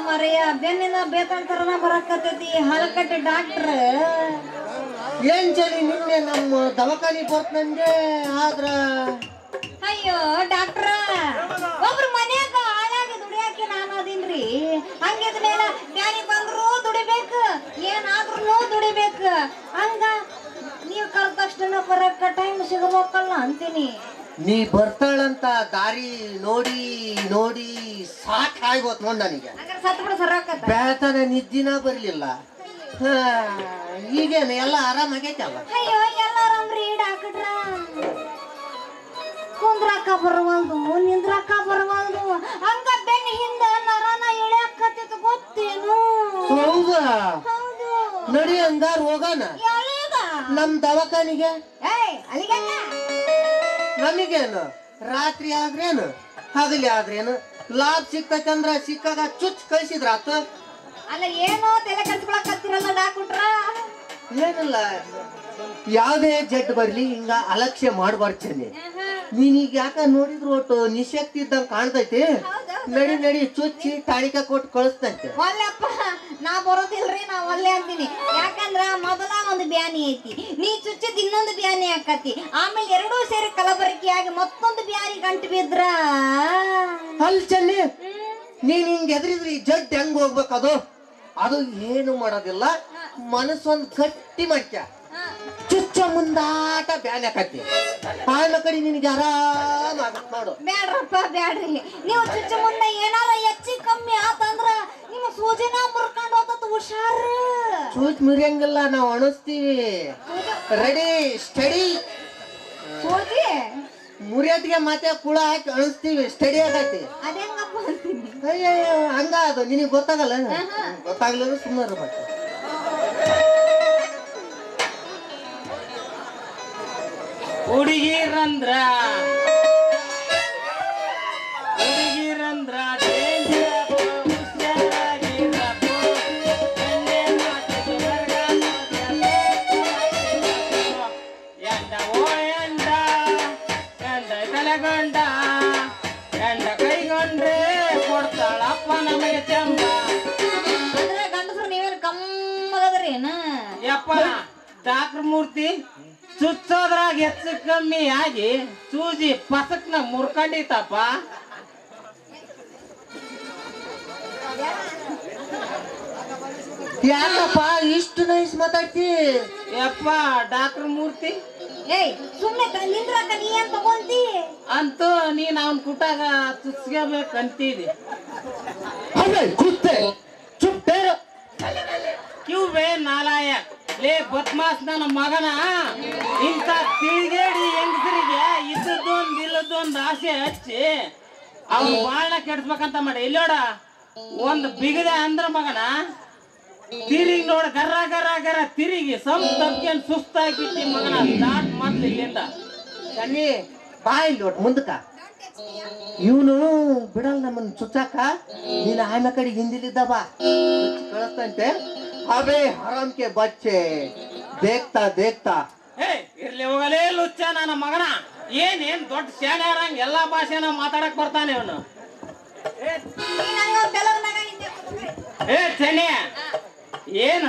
ಮರೆಯ ಬೆನ್ನಿನ ಬೇತಂತರನ ಬರಕತ್ತೈತಿ ಹಲಕಟ್ಟೆ ಡಾಕ್ಟ್ರ್ ಏನ್ ಚಲಿ ನಿನ್ನೆ ನಮ್ಮ ದವಾಖಾನಿ ಬರ್ತಂದೆ ಆದ್ರ ಅಯ್ಯೋ ಡಾಕ್ಟ್ರ ಒಬ್ರು ಮನ್ಯಾಗ ಹಾಳಾಗಿ ದುಡಿಯಾಕೆ ನಾನು ಅದೀನ್ರಿ ಹಂಗಿದ ಮೇಲೆ ಬ್ಯಾನಿ ಬಂದ್ರು ದುಡಿಬೇಕು ಏನಾದ್ರೂ ದುಡಿಬೇಕು ಹಂಗ ನೀವು ಕರೆದ ತಕ್ಷಣ ಬರಕ್ಕ ಟೈಮ್ ಸಿಗಬೇಕಲ್ಲ ಅಂತೀನಿ. ನೀ ಬರ್ತಾಳಂತ ದಾರಿ ನೋಡಿ ನೋಡಿ ಸಾಕಾಗೋತ್ ನೋಡ್ ನನಗೆ. ಹಂಗಾರೆ ಸತ್ ಬಿಡ ಸರಾಕತ್ತ ಬೆಳತನ ನಿದ್ದಿನ ಬರ್ಲಿಲ್ಲ. ಈಗೇನು ಎಲ್ಲ ಆರಾಮಾಗೈತಲ್ಲ? ಅಯ್ಯೋ ಎಲ್ಲಾರಂಬ್ರಿ ಡಾಕ್ಟ್ರ ಕುಂದ್ರಾಕ ಬರವಲ್ದು ನಿಂದ್ರಾಕ ಬರವಲ್ದು ಹಂಗ ಬೆನ್ನ ಹಿಂದ ನರನ ಇಳ್ಯಾಕತ್ತಿತ್ತು ಗೊತ್ತೇನು? ಹೌದಾ? ಹೌದು. ನಡಿ ಹಂಗಾರ ಹೋಗೋಣ ಎಲ್ಲಿಗ? ನಮ್ ದವಾಖಾನಿಗೆ. ಅಲ್ಲಿಗಲ್ಲ ನಮಗೇನು ರಾತ್ರಿ ಆದ್ರೇನು ಹಗಲಿ ಆದ್ರೇನು ಲಾಭ ಸಿಕ್ತಂದ್ರ ಸಿಕ್ಕಾಗ ಚುಚ್ ಕಳ್ಸಿದ್ರಾತ. ಅಲ್ಲ ಏನೋ ತಲೆ ಕಟ್ಕೊಳಕತ್ತಿರಲ್ಲ ಡಾಕ್ಟ್ರ. ಏನಿಲ್ಲ, ಯಾವ್ದೇ ಜಡ್ ಬರ್ಲಿ ಹಿಂಗ ಅಲಕ್ಷ್ಯ ಮಾಡ್ಬಾರ್ಚನೆ. ನೀನೀಗ ಯಾಕ ನೋಡಿದ್ರು ಒಟ್ಟು ನಿಶಕ್ತಿ ಇದ್ದಂಗ ಕಾಣ್ತೈತಿ. ನಡಿ ನಡಿ ಚುಚ್ಚಿ ತಾಳಿಕ ಕೊಟ್ಟು ಕಳಿಸ್ತಂತೆ. ಒಲ್ಲೆಪ್ಪ ನಾ ಬರೋದಿಲ್ರಿ ನಾ ಒಲ್ಲೆ ಅಂತೀನಿ. ಯಾಕಂದ್ರ ಮೊದಲ ಒಂದು ಬ್ಯಾನಿ ಐತಿ, ನೀ ಚುಚ್ಚಿದ್ ಇನ್ನೊಂದು ಬ್ಯಾನಿ ಆಕತಿ, ಆಮೇಲೆ ಎರಡೂ ಸೇರಿ ಕಲಬರಕಿ ಆಗಿ ಮತ್ತೊಂದು ಬ್ಯಾನಿ ಗಂಟು ಬಿದ್ರ ಅಲ್ ಚೆನ್ನಿ ನೀನ್ ಹಿಂಗ್ ಎದ್ರಿದ್ರಿ ಜಡ್ ಹೆಂಗ್ ಹೋಗ್ಬೇಕದು? ಅದು ಏನು ಮಾಡೋದಿಲ್ಲ, ಮನಸ್ಸೊಂದ್ ಗಟ್ಟಿ ಮಾಡ್ಕ ಚುಚ್ಚ ಮುಂದಾಟ ಬ್ಯಾನ್ ಆಕತಿ. ಆಳ ಕಡೆ ನಿನಗೆ ಆರಾಮ ಆಗತ್ ನೋಡು. ಬ್ಯಾಡ್ರಪ್ಪ ಬ್ಯಾಡ್ರಿ, ನೀವು ಚುಚ್ಚ ಮುಂದೆ ಏನಾರ ಹೆಚ್ಚಿ ಕಮ್ಮಿ ಆತಂದ್ರ ನಿಮ್ಮ ಸೂಜಿನ ಮುರ್ಕೊಂಡು ಹೋಗ್ತದ ಹುಷಾರ. ಚೂಚ್ ಮುರಿಯಂಗಿಲ್ಲ, ನಾವು ಅಣಿಸ್ತೀವಿ. Ready study. ಸೂಜಿ ಮುರಿಯೋದಿಗೆ ಮತ್ತೆ ಕುಳ ಹಾಕಿ ಅಣಿಸ್ತೀವಿ, ಸ್ಟಡಿ ಆಗೈತಿ. ಅದೇಂಗಪ್ಪ ಅಂತೀನಿ. ಅಯ್ಯೋ ಹಂಗ ಅದು ನಿನಗೆ ಗೊತ್ತಾಗಲ್ಲ. ಗೊತ್ತಾಗ್ಲಿಲ್ಲ ಸುಮ್ಮನೆ ಮತ್ತೆ. ಹುಡುಗಿರಂದ್ರ ತಲೆಗೊಂಡ ಎಂಡ ಕೈಗೊಂಡ್ರೆ ಕೊಡ್ತಾಳಪ್ಪ ನಮಗೆ ಚಂಬ. ಅಂದ್ರೆ ಗಂಡಸರು ನೀವೇನು ಕಮ್ಮಗದ್ರಿ ಏನ? ಯಪ್ಪ ಡಾಕ್ಟರ್ ಮೂರ್ತಿ ಚುಚ್ಚೋದ್ರಾಗ ಹೆಚ್ಚು ಕಮ್ಮಿ ಆಗಿ ಸೂಜಿ ಪಸಕ್ನ ಮುರ್ಕೊಂಡಿತ್ತಪ್ಪ. ಯಾಕಪ್ಪ ಇಷ್ಟು ನೈಸ್ ಮಾತಾಡ್ತಿ? ಯಪ್ಪ ಡಾಕ್ಟರ್ ಮೂರ್ತಿ ಏಯ್ ಸುಮ್ಮನೆ ನಿಂದ್ರಾಕ ನೀ ಏನ್ ತಗೊಂತಿ ಅಂತೂ ನೀನ್ ಅವನ್ ಕುಟಾಗ ಚುಚ್ಸ್ಕೋಬೇಕಂತಿದಿ. ಕಿವ್ವೇ ನಾಲಾಯಕ್ ಲೇ ಬದ್ಮಾಸ್ ನನ್ನ ಮಗನ. ಇಂಥ ತಿಳ್ಗೇಡಿ ಹೆಂಗಸರಿಗೆ ಇದ್ದದ್ದೊಂದು ಇಲ್ಲದೊಂದು ಆಸೆ ಹಚ್ಚಿ ಅವ್ನು ಬಾಳ್ನ ಕೆಡ್ಸ್ಬೇಕಂತ ಮಾಡಿ. ಇಲ್ಲೋಡ ಒಂದು ಬಿಗದೆ ಅಂದ್ರ ಮಗನ ತಿರುಗಿ ನೋಡ ಗರ ಗರ ಗರ ತಿರುಗಿ ಸಂತಪ್ಕೇನ್ ಸುಸ್ತಾಗಿಬಿಟ್ಟಿ ಮಗನ. ದಾಟ್ ಮೊದ್ಲು ಇಲ್ಲಿಂದ ಕಣ್ಣಿ ಬಾಯ್ ನೋಡ್ ಮುಂದಕ್ಕ. ಇವನು ಬಿಡಲ್ ನಮ್ಮನ್ನ ಚುಚ್ಚಾಕ. ನೀನ್ ಆಯ್ನ ಕಡೆ ಹಿಂದಿಲಿದ್ದ ಬಾ ಕಳಿಸ್ತಂತೆ. ಅಬೇ ಹರಾಮ್ಕೆ ಬಚ್ಚೆ ದೇಖ್ತಾ ದೇಖ್ತಾ. ಏ ಇರ್ಲಿ ಹೋಗಲೇ ಲುಚ್ಚ ನನ್ನ ಮಗನ. ಏನ್ ದೊಡ್ಡ ಶಾಣ್ಯಾರಂಗ್ ಎಲ್ಲಾ ಭಾಷೆನ ಮಾತಾಡಕ್ ಬರ್ತಾನೆ ಅವನು. ಏ ಚೆನ್ನಿ ಏನ್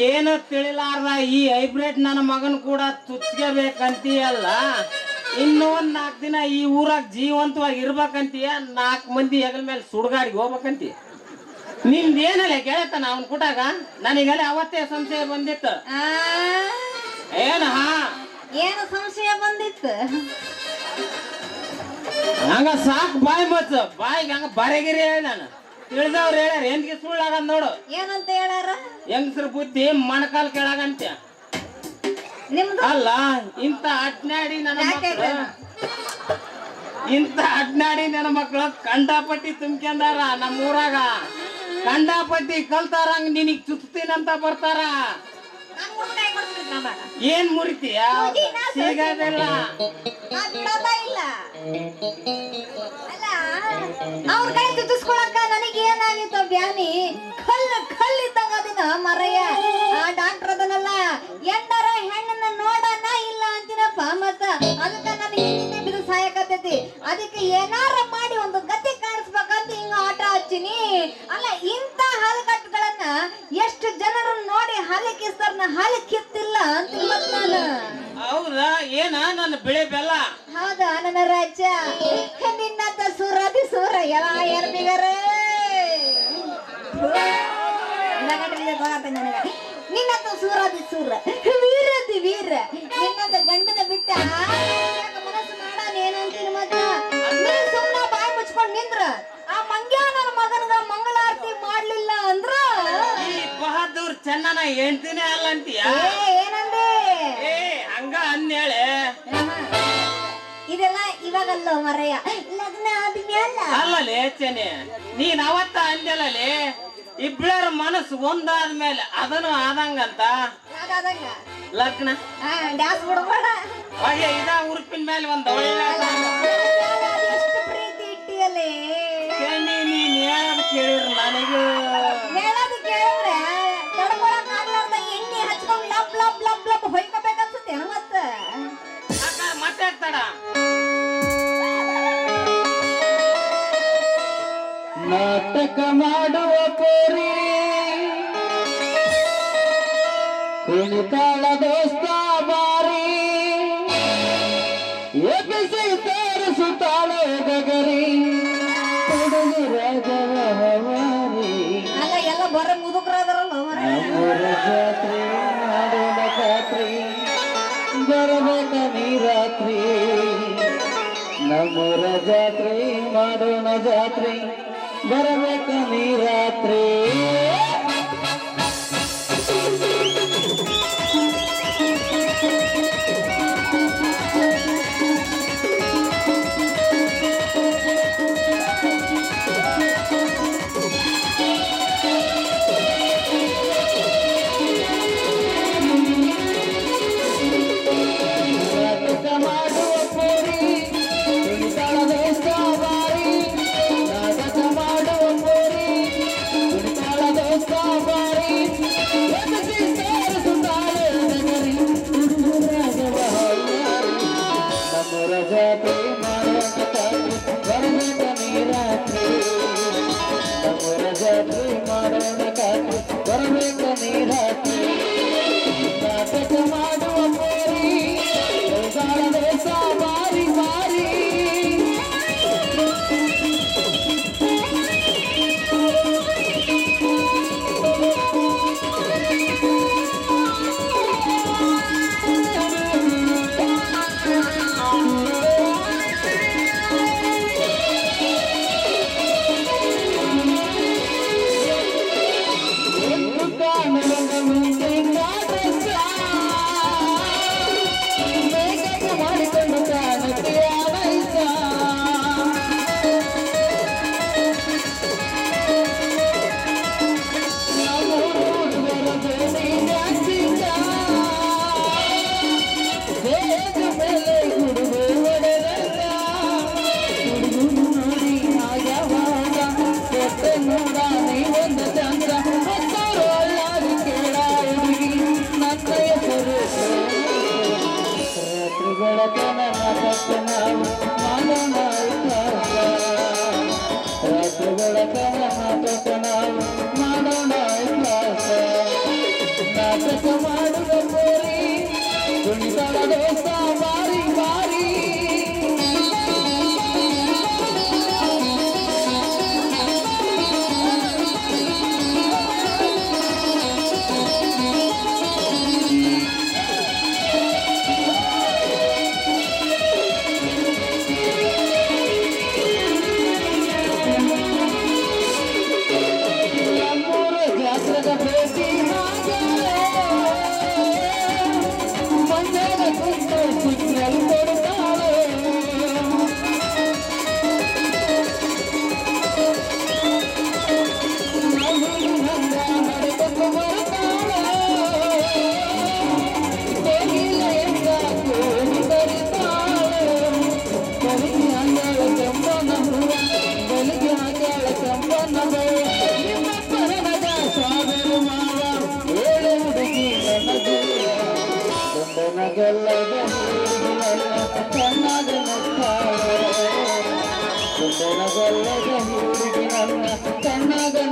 ಏನು ತಿಳಿಲಾರ್ದ ಈ ಹೈಬ್ರಿಡ್ ನನ್ನ ಮಗನ್ ಕೂಡ ಚುಚ್ಕೋಬೇಕಂತೀಯಲ್ಲ. ಇನ್ನೊಂದ್ 4 ದಿನ ಈ ಊರಾಗ ಜೀವಂತವಾಗಿ ಇರ್ಬೇಕಂತೀಯ. 4 ಮಂದಿ ಹೆಗಲ ಮೇಲೆ ಸುಡ್ಗಾಡಿಗೆ ಹೋಗ್ಬೇಕಂತೀಯ. ನಿಮ್ದು ಏನಲ್ಲ ಗೆಳತನ ಅವನ್ ಕೂಟಾಗ ನನಗೆಲ್ಲ ಅವತ್ತೇ ಸಂಶಯ ಬಂದಿತ್ತು. ಏನು ಏನು ಸಂಶಯ ಬಂದಿತ್ತು? ಹಂಗ ಸಾಕ್ ಬಾಯ್ ಮಚ್ಚ ಬಾಯಿಗೆ ಹಂಗ ಬರೆಗಿರಿ ಹೇಳಿ ನಾನು ತಿಳಿದವ್ರು ಹೇಳ್ಯಾರ. ಎಂದಿಗೆ ಸುಳ್ಳಾಗದ್ ನೋಡು. ಏನಂತ ಹೇಳ್ಯಾರ? ಹೆಂಗಸ್ರ ಬುದ್ಧಿ ಮಣಕಾಲ್ ಕೆಳಗಂತೆ. ನಿಮ್ದು ಅಲ್ಲ ಇಂತ ಅಡ್ನಾಡಿ ನನ್ನ ಮಕ್ಕಳು ಕಂಡಾಪಟ್ಟಿ ತುಂಬ್ಕೊಂಡಾರ ನಮ್ಮ ಊರಾಗ. ಕಂಡಾಪಟ್ಟಿ ಕಲ್ತಾರಂಗ ನಿನಗ್ ಚುಚ್ತೀನಂತ ಬರ್ತಾರ. ಏನ್ ಮುರಿತೀಯ? ಸಿಗದಿಲ್ಲ. ಅವ್ರ ಕೈ ಚುಚ್ಚಿಸ್ಕೊಳಕ ನನಗೆ ಏನಾಗಿತ್ತು ಬ್ಯಾನಿ ಕಲ್ಲಿದ್ದಂಗ ಅದಿನ ಮರಯ್ಯ. ಆ ಡಾಕ್ಟರ್ ಅದನ್ನಲ್ಲ ಎಂಡರ ಹೆಣ್ಣನ್ನ ನೋಡಣ ಇಲ್ಲ ಅಂತೀನಪ್ಪ. ಮತ್ತ ಅದಕ್ಕ ನನಗೆ ಹಿಂದೆ ಬಿದ್ದು ಸಾಯಕತ್ತೈತಿ. ಅದಕ್ಕೆ ಏನಾರ ಮಾಡಿ ಒಂದು ಗತಿ ಕಾಣಿಸ್ಬೇಕಂತ ಹಿಂಗ ಆಟ ಹಚ್ಚಿ ಅಲ್ಲ ಇಂತ ಹಾಲುಗಟ್ಟುಗಳನ್ನ ಎಷ್ಟು ಜನರನ್ನ ನೋಡಿ ಹಾಲು ಕಿಸ್ತಾರ ಹಾಲು ಕಿತ್ತಿಲ್ಲ ಅಂತ ಮತ್ ನಾನು ಹೌದಾ ಏನ ನನ್ನ ಬೆಳೆ ಬೆಲ್ಲ ಹೌದಾ ನನ್ನ ರಾಜ ನಿನ್ನಂತ ಸೂರಾದಿ ಸೂರ ಯಾವ ಎರ್ಬಿಗರೇ ನಿನ್ನಂತ ಸೂರಾದಿ ಸೂರ ವೀರದಿ ವೀರ ನಿನ್ನಂತ ಗಂಡನ ಬಿಟ್ಟ ಮನಸ್ಸು ಮಾಡಾನ ಏನಂತೀನಿ ಮತ್ತ ನೀ ಸುಮ್ಮನೆ ಬಾಯಿ ಮುಚ್ಕೊಂಡ್ ನಿಂದ್ರ ಆ ಮಂಗ್ಯ ನನ್ನ ಮಗನ್ಗ ಮಂಗಳಾರತಿ ಮಾಡ್ಲಿಲ್ಲ ಅಂದ್ರ ಈ ಬಹದ್ದೂರ್ ಚೆನ್ನನ ಹೇಳ್ತೀನಿ ಅಲ್ಲ ಅಂತೀಯ ಏನಂದೆ ಏ ಹಂಗ ಅಂದೇಳೆ ಇದೆಲ್ಲ ಇವಾಗಲ್ಲ ಮರಯ್ಯ ಲಗ್ನ ಆದ್ಮೇಲೆ ಅಲ್ಲಲೇ ಚೆನ್ನೆ ನೀನ್ ಅವತ್ತ ಅಂದೆಲ್ಲೇ ಇಬ್ಬರ ಮನಸ್ಸು ಒಂದಾದ್ಮೇಲೆ ಅದನ್ನು ಆದಂಗಂತ ಲಗ್ನ ಡ್ಯಾನ್ಸ್ ಬಿಡಬೇಡ ಹಾಗೆ ಇದ ಉರುಪಿನ ಮೇಲೆ ಒಂದ್ ಒಳ್ಳೆ ಎಷ್ಟು ಪ್ರೀತಿ ಇಟ್ಟಿಯಲ್ಲೇ ಚೆನ್ನಿ ನೀನ್ ಹೇಳೋದ್ ಕೇಳಿರ್ ನನಗೂ ಹೇಳೋದು ಕೇಳಿದ್ರೆ ತಡ್ಕೊಳಕ್ ಆಗ್ಲಾರ್ದ ಎಣ್ಣೆ ಹಚ್ಕೊಂಡ್ ಲಬ್ ಲಬ್ ಲಬ್ ಲಬ್ ಹೊಯ್ಕೋಬೇಕನ್ಸುತ್ತೆ ಮತ್ತ ಮತ್ತೆ ತಡ ನಾಟಕ ಮಾಡುವ ಪೋರಿ ಕುಣಿತಾಳ ದೋಸ್ತ ಬಾರಿ ಎಬ್ಬಿಸಿ ತೋರಿಸುತ್ತಾಳ ಗಗರಿ ಹುಡುಗರ ಜವಾರಿ ಅಲ್ಲ ಎಲ್ಲ ಬರ ಮುದುಕರಾದರಲ್ಲ ನಮ್ಮೂರ ಜಾತ್ರೆ ಮಾಡೋಣ ಜಾತ್ರೆ ಬರಬೇಕ ನೀ ರಾತ್ರಿ ನಮ್ಮೂರ ಜಾತ್ರೆ ಮಾಡೋಣ ಜಾತ್ರೆ ಬರಬೇಕ ನೀ ರಾತ್ರಿ ಜಾತ್ರೆ ಮಾಡೋಣ ಕಾತ್ರಿ ಬರಬೇಕ ನೀ ರಾತ್ರಿ ನಾಟಕ ಮಾಡುವ ಪೋರಿ ದೇಶ ಬಾರಿ ಬಾರಿ ನಾಟಕ ಮಾಡುವ ಪೋರಿ ಕುಣಿತಾಳ ದೋಸ್ತ ಬಾರಿ ಬಾರಿ ಕಣ್ಣಾಗ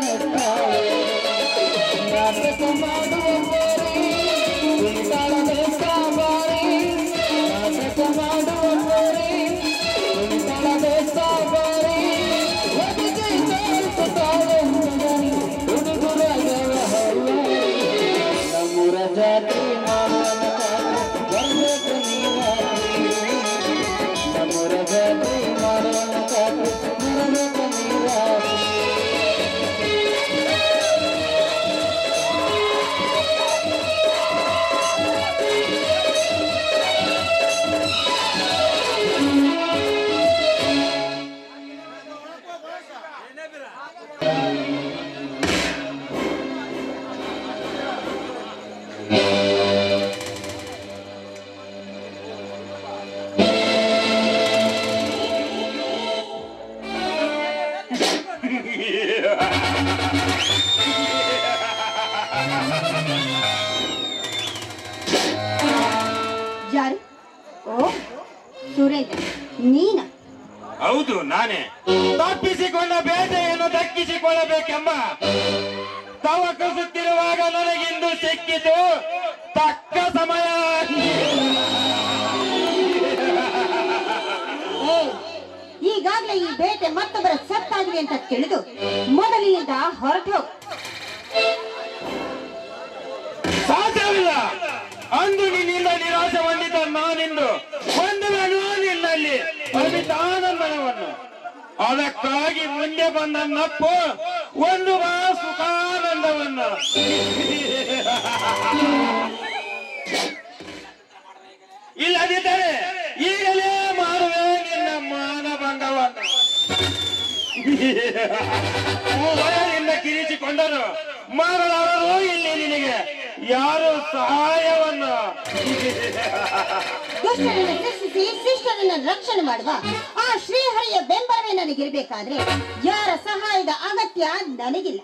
ಯಾರು? ಓ ಸುರೇಂದ್ರ, ನೀನ? ಹೌದು, ನಾನೇ. ತಪ್ಪಿಸಿಕೊಂಡ ಬೇಟೆಯನ್ನು ದಕ್ಕಿಸಿಕೊಳ್ಳಬೇಕೆಂಬ ತವಕಿಸುತ್ತಿರುವಾಗ ನನಗಿಂದು ಸಿಕ್ಕಿತು ತಕ್ಕ ಸಮಯ. ಈಗಾಗಲೇ ಈ ಬೇಟೆ ಮತ್ತೊಬ್ಬರ ಸತ್ತಾಗಿದೆ ಅಂತ ತಿಳಿದು ಮೊದಲಿನಿಂದ ಹೊರಟು ಹೋಗು. ಸಾಧ್ಯವಿಲ್ಲ. ಅಂದು ನಿನ್ನಿಂದ ನಿರಾಶೆ ಹೊಂದಿದ ನಾನಿಂದು ಹೊಂದುವೆನು ನಿನ್ನಲ್ಲಿ ಅಮಿತಾನಂದನವನ್ನು. ಅದಕ್ಕಾಗಿ ಮುಂದೆ ಬಂದ ನಪ್ಪು ಒಂದು ಸುಖಾನಂದವನ್ನು. ಇಲ್ಲದಿದ್ದರೆ ಈಗಲೇ ಮಾಡುವೆ ನಿನ್ನ ಮಾನಭಂಗವನ್ನು. ಭಯದಿಂದ ಕಿರಿಚಿಕೊಂಡರು ಮಾಡಲಾರರು ಇಲ್ಲಿ ನಿನಗೆ ಯಾರು ಸಹಾಯವನ್ನು. ದುಷ್ಟರನ್ನು ಶಿಕ್ಷಿಸಿ ಶಿಷ್ಟರನ್ನು ರಕ್ಷಣೆ ಮಾಡುವ ಆ ಶ್ರೀಹರಿಯ ಬೆಂಬಲವೇ ನನಗಿರ್ಬೇಕಾದ್ರೆ ಯಾರ ಸಹಾಯದ ಅಗತ್ಯ ನನಗಿಲ್ಲ.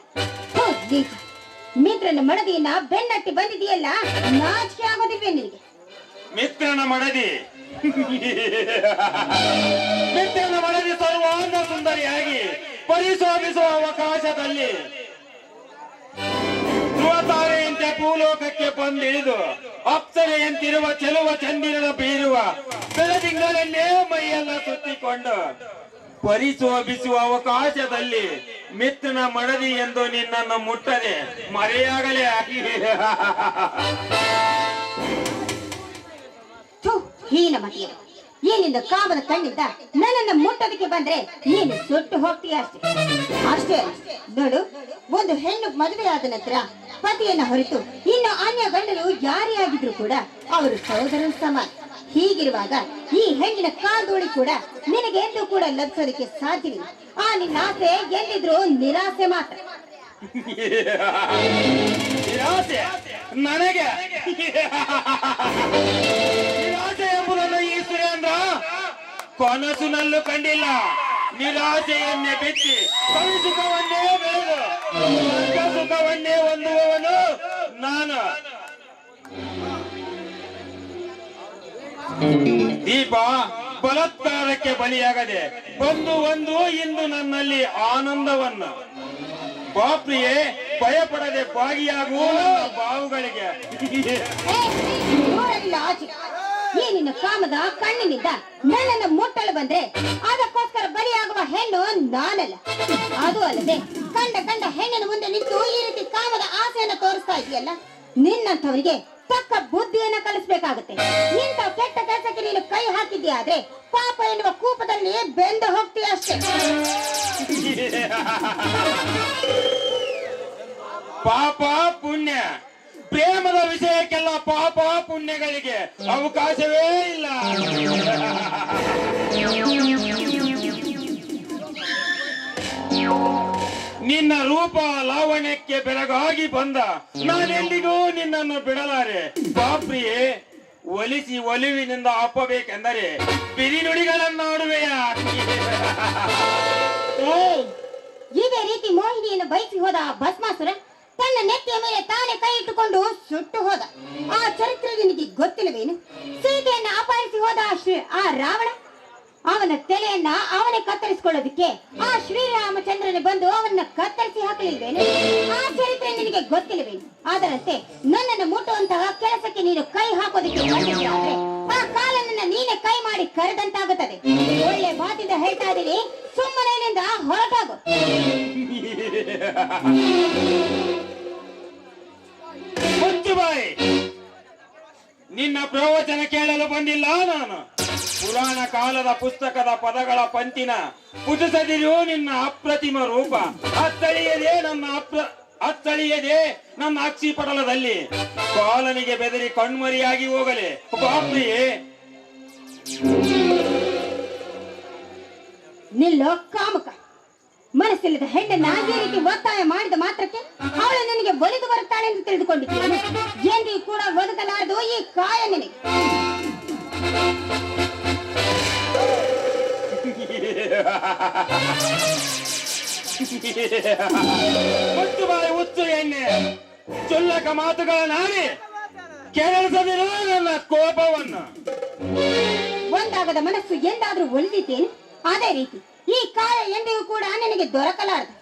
ಮಿತ್ರನ ಮಡದಿಯನ್ನ ಬೆನ್ನಟ್ಟಿ ಬಂದಿದೆಯಲ್ಲ, ನಾಚಿಕೆ ಆಗೋದಿಲ್ವೇ ನಿನಗೆ? ಮಿತ್ರನ ಮಡದಿ ಮಿತ್ರನ ಮಡದಿ ಸರ್ವಾಂಗ ಸುಂದರಿಯಾಗಿ ಪರಿಶೋಧಿಸುವ ಅವಕಾಶದಲ್ಲಿ ಧ್ರುವತಾರೆಯಂತೆ ಭೂಲೋಕಕ್ಕೆ ಬಂದಿಳಿದು ಅಪ್ಸರೆಯಂತಿರುವ ಚೆಲುವ ಚಂದಿರನ ಬೀರುವ ಬೆಳದಿಂಗಳನ್ನೇ ಮೈಯೆಲ್ಲ ಸುತ್ತಿಕೊಂಡು ಪರಿಶೋಭಿಸುವ ಅವಕಾಶದಲ್ಲಿ ಮಿತ್ರನ ಮಡದಿ ಎಂದು ನಿನ್ನನ್ನು ಮುಟ್ಟದೆ ಮರೆಯಾಗಲೇ ಆಗಿ. ಹೀನ ಮತಿಯರು, ಏನಿಂದ ಕಾಮದ ಕಣ್ಣಿಂದ ನನ್ನನ್ನು ಮುಟ್ಟೋದಕ್ಕೆ ಬಂದ್ರೆ ನೀನು ಸುಟ್ಟು ಹೋಗ್ತೀಯ ಅಷ್ಟೇ. ಅಷ್ಟೇ ನೋಡು, ಒಂದು ಹೆಣ್ಣು ಮದುವೆ ಆದ ನಂತರ ಪತಿಯನ್ನ ಹೊರತು ಇನ್ನು ಅನ್ಯ ಗಂಡರು ಯಾರೇ ಆಗಿದ್ರು ಕೂಡ ಅವರು ಸಹೋದರನ ಸಮಾನ. ಹೀಗಿರುವಾಗ ಈ ಹೆಣ್ಣಿನ ಕಾದೋಳಿ ಕೂಡ ನಿನಗೆ ಎಂದೂ ಕೂಡ ಲಭಿಸೋದಕ್ಕೆ ಸಾಧ್ಯವಿಲ್ಲ. ಆ ನಿನ್ನ ಆಸೆ ಎಂದಿದ್ರು ನಿರಾಸೆ ಮಾತ್ರ. ನಿರಾಸೆ ನನಗೆ ನಿರಾಸೆ ಎಂಬುದನ್ನು ಈ ಸುರೇಂದ್ರ ಕನಸಿನಲ್ಲೂ ಕಂಡಿಲ್ಲ. ನಿರಾಸೆಯನ್ನೇ ಬಿಚ್ಚಿ ಸುಖವನ್ನೇ ಬೆಳೆದು ಸುಖವನ್ನೇ ಹೊಂದುವವನು ನಾನು. ದೀಪ ಬಲಾತ್ಕಾರಕ್ಕೆ ಬಲಿಯಾಗದೆ ಒಂದು ಇಂದು ನನ್ನಲ್ಲಿ ಆನಂದವನ್ನು. ಬಾಪ್ರಿಯೇ, ಭಯಪಡದೆ ಭಾಗಿಯಾಗುವ ಬಾವುಗಳಿಗೆ. ಈ ನಿನ್ನ ಕಾಮದ ಕಣ್ಣಿನಿಂದ ನನ್ನನ್ನು ಮುಟ್ಟಲು ಬಂದ್ರೆ ಅದಕ್ಕೋಸ್ಕರ ಬಲಿಯಾಗುವ ಹೆಣ್ಣು ನಾನಲ್ಲ. ಅದು ಅಲ್ಲದೆ ಕಂಡ ಹೆಣ್ಣಿನ ಮುಂದೆ ನಿಂತು ಈ ರೀತಿ ಕಾಮದ ಆಸೆಯನ್ನು ತೋರಿಸ್ತಾ ಇದೆಯಲ್ಲ, ನಿನ್ನಂಥವರಿಗೆ ತಕ್ಕ ಬುದ್ಧಿಯನ್ನ ಕಲಿಸ್ಬೇಕಾಗುತ್ತೆ. ಇಂಥ ಕೆಟ್ಟ ಕೆಲಸಕ್ಕೆ ನೀನು ಕೈ ಹಾಕಿದ್ಯಾ ಆದ್ರೆ ಪಾಪ ಎನ್ನುವ ಕೂಪದಲ್ಲಿ ಬೆಂದು ಹೋಗ್ತೀಯ ಅಷ್ಟೇ. ಪಾಪ ಪುಣ್ಯ, ಪ್ರೇಮದ ವಿಷಯಕ್ಕೆಲ್ಲ ಪಾಪ ಪುಣ್ಯಗಳಿಗೆ ಅವಕಾಶವೇ ಇಲ್ಲ. ನಿನ್ನ ರೂಪ ಲಾವಣ್ಯಕ್ಕೆ ಬೆರಗಾಗಿ ಬಂದ ನಾನೆಂದಿಗೂ ನಿನ್ನನ್ನು ಬಿಡಲಾರೆ. ಬಾಪ್ರಿಯೇ, ಒಲಿಸಿ ಒಲಿವಿನಿಂದ ಅಪ್ಪಬೇಕೆಂದರೆ ಬಿರಿನುಡಿಗಳನ್ನಾಡುವೆಯ. ಇದೇ ರೀತಿ ಮೋಹಿನಿಯನ್ನು ಬಯಸಿ ಹೋದ ಆ ಭಸ್ಮಾಸುರ ತನ್ನ ನೆತ್ತಿಯ ಮೇಲೆ ತಾನೇ ಕೈ ಇಟ್ಟುಕೊಂಡು ಸುಟ್ಟು ಹೋದ. ಆ ಚರಿತ್ರೆ ನಿನಗೆ ಗೊತ್ತಿಲ್ಲವೇನು? ಸೀತೆಯನ್ನ ಅಪಹರಿಸಿ ಹೋದ ಆ ರಾವಣ, ಅವನ ತಲೆಯನ್ನ ಅವನೇ ಕತ್ತರಿಸಿಕೊಳ್ಳೋದಕ್ಕೆ ಆ ಶ್ರೀರಾಮಚಂದ್ರನೇ ಬಂದು ಅವನ್ನ ಕತ್ತರಿಸಿ ಹಾಕಲಿಲ್ವೇನು? ಆ ಚರಿತ್ರೆ ನಿನಗೆ ಗೊತ್ತಿಲ್ಲವೇನು? ಅದರಂತೆ ನನ್ನನ್ನು ಮುಟ್ಟುವಂತಹ ಕೆಲಸಕ್ಕೆ ನೀನು ಕೈ ಹಾಕೋದಕ್ಕೆ ಬಂದಿದ್ದರೆ ಆ ಕಾಲನ್ನ ನೀನೆ ಕೈ ಮಾಡಿ ಕರೆದಂತಾಗುತ್ತದೆ. ಒಳ್ಳೆ ಮಾತಿಂದ ಹೇಳ್ತಾ ಇದ್ದೀನಿ, ಸುಮ್ಮನೆ ಇಲ್ಲಿಂದ ಹೊರಟಾಗು. ಮುಚ್ಚುಬಾಯಿ, ನಿನ್ನ ಪ್ರವಚನ ಕೇಳಲು ಬಂದಿಲ್ಲ ನಾನು. ಪುರಾಣ ಕಾಲದ ಪುಸ್ತಕದ ಪದಗಳ ಪಂಚಿನ ಪುಟಿಸದಿರು ನಿನ್ನ ಅಪ್ರತಿಮ ರೂಪ. ಅತ್ತಳಿಯದೆ ನನ್ನ ಅಕ್ಷಿ ಪಟಲದಲ್ಲಿ ಕಾಲನಿಗೆ ಬೆದರಿ ಕಣ್ಮರಿಯಾಗಿ ಹೋಗಲಿ. ಬಾಪ್ರಿಯೇ, ನಿಲ್ಲೋ ಕಾಮಕ, ಮನಸ್ಸಿಲ್ಲದ ಹೆಣ್ಣನ್ನ ಈ ರೀತಿ ಒತ್ತಾಯ ಮಾಡಿದ ಮಾತ್ರಕ್ಕೆ ಅವಳು ನಿನಗೆ ಒಲಿದು ಬರುತ್ತಾಳೆ ಎಂದು ತಿಳಿದುಕೊಂಡಿದ್ದೇನೆ. ಎಂದಿಗೂ ಕೂಡ ಒದಗಲಾರದು ಈ ಕಾಯ ನಿನಗೆ. ಮುಟ್ಟು ಬಾಯಿ ಹುಚ್ಚು ಎಣ್ಣೆ ಚೊಲ್ಲಕ ಮಾತುಗಳನ್ನಾಡಿ ಕೆರಳಿಸದಿರೋ ನನ್ನ ಕೋಪವನ್ನು. ಒಂದಾಗದ ಮನಸ್ಸು ಎಂದಾದ್ರೂ ಒಲಿದಿದ್ದೇನೆ. ಅದೇ ರೀತಿ ಈ ಕಾಯ ಎಂದಿಗೂ ಕೂಡ ನಿನಗೆ ದೊರಕಲಾರದು.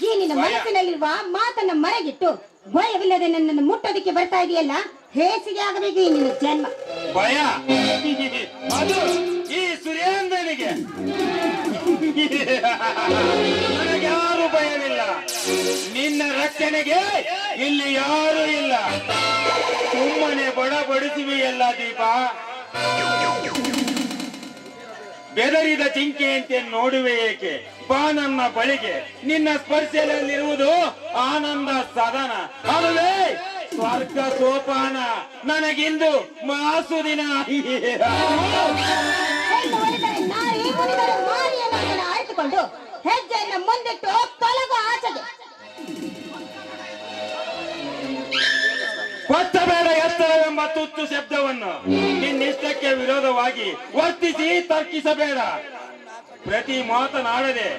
ಈ ನಿನ್ನ ಮನಸ್ಸಿನಲ್ಲಿರುವ ಮಾತನ್ನ ಮರೆಗಿಟ್ಟು ಭಯವಿಲ್ಲದೆ ನನ್ನನ್ನು ಮುಟ್ಟೋದಕ್ಕೆ ಬರ್ತಾ ಇದೆಯಲ್ಲ, ಹೇಸಿಗೆ ಆಗಬೇಕು ಈ ನಿನ್ನ ಜನ್ಮ. ಭಯ ಅದು ಈ ಸುರೇಂದ್ರನಿಗೆ. ನನಗ್ಯಾರು ಭಯವಿಲ್ಲ. ನಿನ್ನ ರಕ್ಷಣೆಗೆ ಇಲ್ಲಿ ಯಾರು ಇಲ್ಲ. ಸುಮ್ಮನೆ ಬಡಬಡಿಸುವೆಯಲ್ಲ ದೀಪ. ಬೆದರಿದ ಜಿಂಕೆಯಂತೆ ನೋಡುವೆ ಏಕೆ? ಬಾ ನನ್ನ ಬಳಿಗೆ. ನಿನ್ನ ಸ್ಪರ್ಶದಲ್ಲಿರುವುದು ಆನಂದ ಸದನ. ಅದುವೇ ಸ್ವರ್ಗ ಸೋಪಾನ. ನನಗಿಂದು ಮಾಸು ದಿನ. ಆಯ್ತುಕೊಂಡು ಹೆಜ್ಜೆಯನ್ನು ಮುಂದಿಟ್ಟು ತೊಲಗು ಆಚೆಗೆ. ಕೊಚ್ಚಬೇಡ ಎತ್ತರವೆಂಬ ತುತ್ತು ಶಬ್ದವನ್ನು. ನಿನ್ನಿಷ್ಟಕ್ಕೆ ವಿರೋಧವಾಗಿ ವರ್ತಿಸಿ ತರ್ಕಿಸಬೇಡ. ಪ್ರತಿ ಮಾತನಾಡದೆ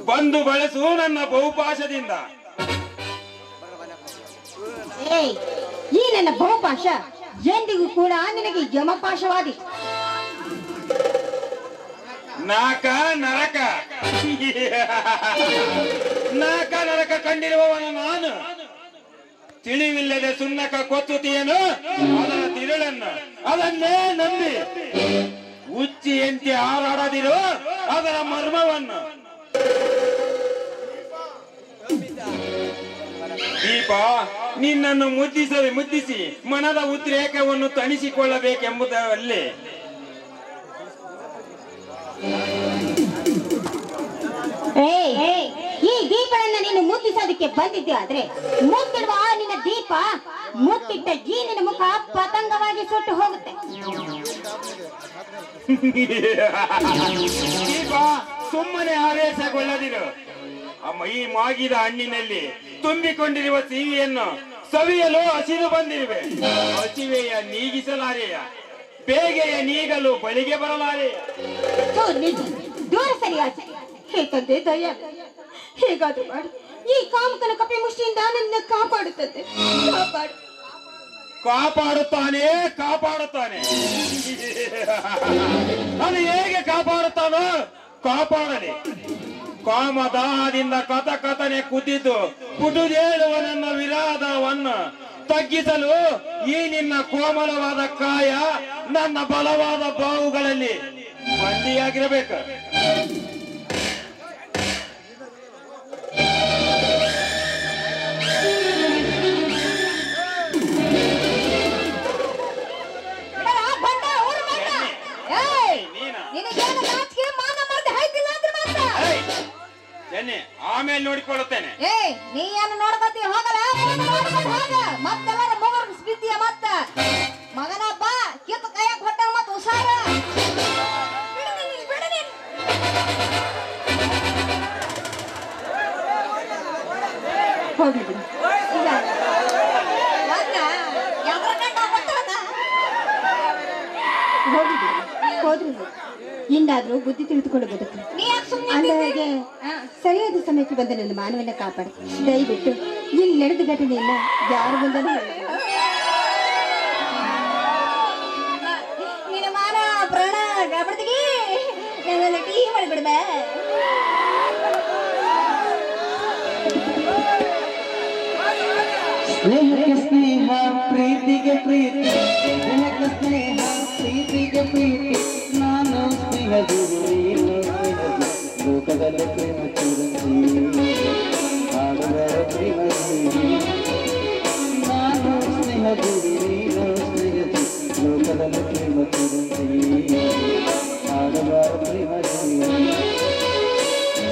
ಬಂದು ಬಳಸು ನನ್ನ ಬಹುಪಾಶದಿಂದ. ಈ ನನ್ನ ಬಹುಪಾಶ ಎಂದಿಗೂ ಕೂಡ ನಿನಗೆ ಯಮಪಾಶವಾದಿ. ನಾಕ ನರಕ ನಾಕ ನರಕ ಕಂಡಿರುವವನು ನಾನು. ತಿಳಿವಿಲ್ಲದೆ ಸುನ್ನಕ ಕೊತ್ತುತಿಯನು ಅದರ ತಿರುಳನ್ನು. ಅದನ್ನೇ ನಂಬಿ ಹುಚ್ಚಿಯಂತೆ ಹಾರಾಡದಿರು ಅದರ ಮರ್ಮವನ್ನು. ದೀಪ, ನಿನ್ನನ್ನು ಮುದ್ದಿಸಿ ಮನದ ಉದ್ರೇಕವನ್ನು ತಣಿಸಿಕೊಳ್ಳಬೇಕೆಂಬುದರಲ್ಲಿ ಈ ದೀಪಗಳನ್ನ ನೀನು ಮುದ್ದಿಸೋದಕ್ಕೆ ಬಂದಿದ್ದೆ. ಆದ್ರೆ ಮುತ್ತಿಡುವ ಆ ನಿನ್ನ ದೀಪ ಮುತ್ತಿಟ್ಟ ಈ ನಿನ್ನ ಮುಖ ಪತಂಗವಾಗಿ ಸುಟ್ಟು ಹೋಗುತ್ತೆ. ದೀಪ, ಸುಮ್ಮನೆ ಆವೇಶಗೊಳ್ಳದಿರು. ಈ ಮಾಗಿದ ಹಣ್ಣಿನಲ್ಲಿ ತುಂಬಿಕೊಂಡಿರುವ ಸಿಹಿಯನ್ನು ಸವಿಯಲು ಹಸಿದು ಬಂದಿರುವೆ. ಹಸಿವೆಯ ನೀಗಿಸಲಾರೆಯ, ಬೇಗೆಯ ನೀಗಲು ಬಳಿಗೆ ಬರಲಾರೆಯ. ದೂರ ಸರಿಯಾಗಿ ಹೇ ತಂದೆ ದಯ, ಹೇಗಾದ್ರೂ ಮಾಡಿ ಈ ಕಾಮಕನ ಕಪಿ ಮುಷ್ಟಿಯಿಂದ ನನ್ನ ಕಾಪಾಡುತ್ತದೆ. ಕಾಪಾಡುತ್ತಾನೆ. ಅದು ಹೇಗೆ ಕಾಪಾಡುತ್ತಾನೋ ಕಾಪಾಡಲಿ. ಕಾಮದಾಹದಿಂದ ಕಥನೆ ಕುದ್ದಿದ್ದು ಪುಟುದೇಳುವ ನನ್ನ ವಿರಾಧವನ್ನು ತಗ್ಗಿಸಲು ಈ ನಿನ್ನ ಕೋಮಲವಾದ ಕಾಯ ನನ್ನ ಬಲವಾದ ಬಾಹುಗಳಲ್ಲಿ ಬಂದಿಯಾಗಿರಬೇಕು. ಆಮೇಲೆ ನೋಡಿಕೊಳ್ಳುತ್ತೇನೆ. ನೀ ಏನು ನೋಡ್ಕೊತಿ ಹೋಗಲ್ಲ. ಮತ್ತೆಲ್ಲರ ಮಗನ ಬಿದ್ದೀಯ. ಮತ್ತ ಮಗನ ಬಾ ಕಿತ್ತು ಕೈಯಾಗ ಹೊಟ್ಟ ಮತ್ ಹುಷಾರ. ಹೋದ್ರಿ ಇಂದಾದ್ರೂ ಬುದ್ಧಿ ತಿಳಿದುಕೊಂಡು ಬದುಕು. ಅಂದವರಿಗೆ ಸರಿಯಾದ ಸಮಯಕ್ಕೆ ಬಂದ ನನ್ನ ಮಾನವನ್ನ ಕಾಪಾಡಿ. ದಯವಿಟ್ಟು ಇಲ್ಲಿ ನಡೆದ ಘಟನೆಯನ್ನ ಯಾರು ಬಂದನು ನಿನ್ನ ಮಾನ ಪ್ರಾಣ ಕಾಪಾಡ್ತೀವಿ. ನನ್ನ ಟೀ ಮಾಡಿಬಿಡ್ಬ. ಸ್ನೇಹಕ್ಕೆ ಸ್ನೇಹ, ಪ್ರೀತಿಗೆ ಪ್ರೀತಿ. ಸ್ನೇಹಕ್ಕೆ ಸ್ನೇಹ, ಪ್ರೀತಿಗೆ ಪ್ರೀತಿ. ನಾನು ಸ್ನೇಹದು, ನೀನು ಸ್ನೇಹದು. ಲೋಕದಲ್ಲಿ ಪ್ರೇಮ ಚಿರಂಜೀವಿ, ಹಾಡುವ ಪ್ರೇಮ ಜೀವಿ. ನಾನು ಸ್ನೇಹದು, ನೀನು ಸ್ನೇಹದು. ಲೋಕದಲ್ಲಿ ಪ್ರೇಮ ಚಿರಂಜೀವಿ, ಹಾಡುವ ಪ್ರೇಮ ಜೀವಿ.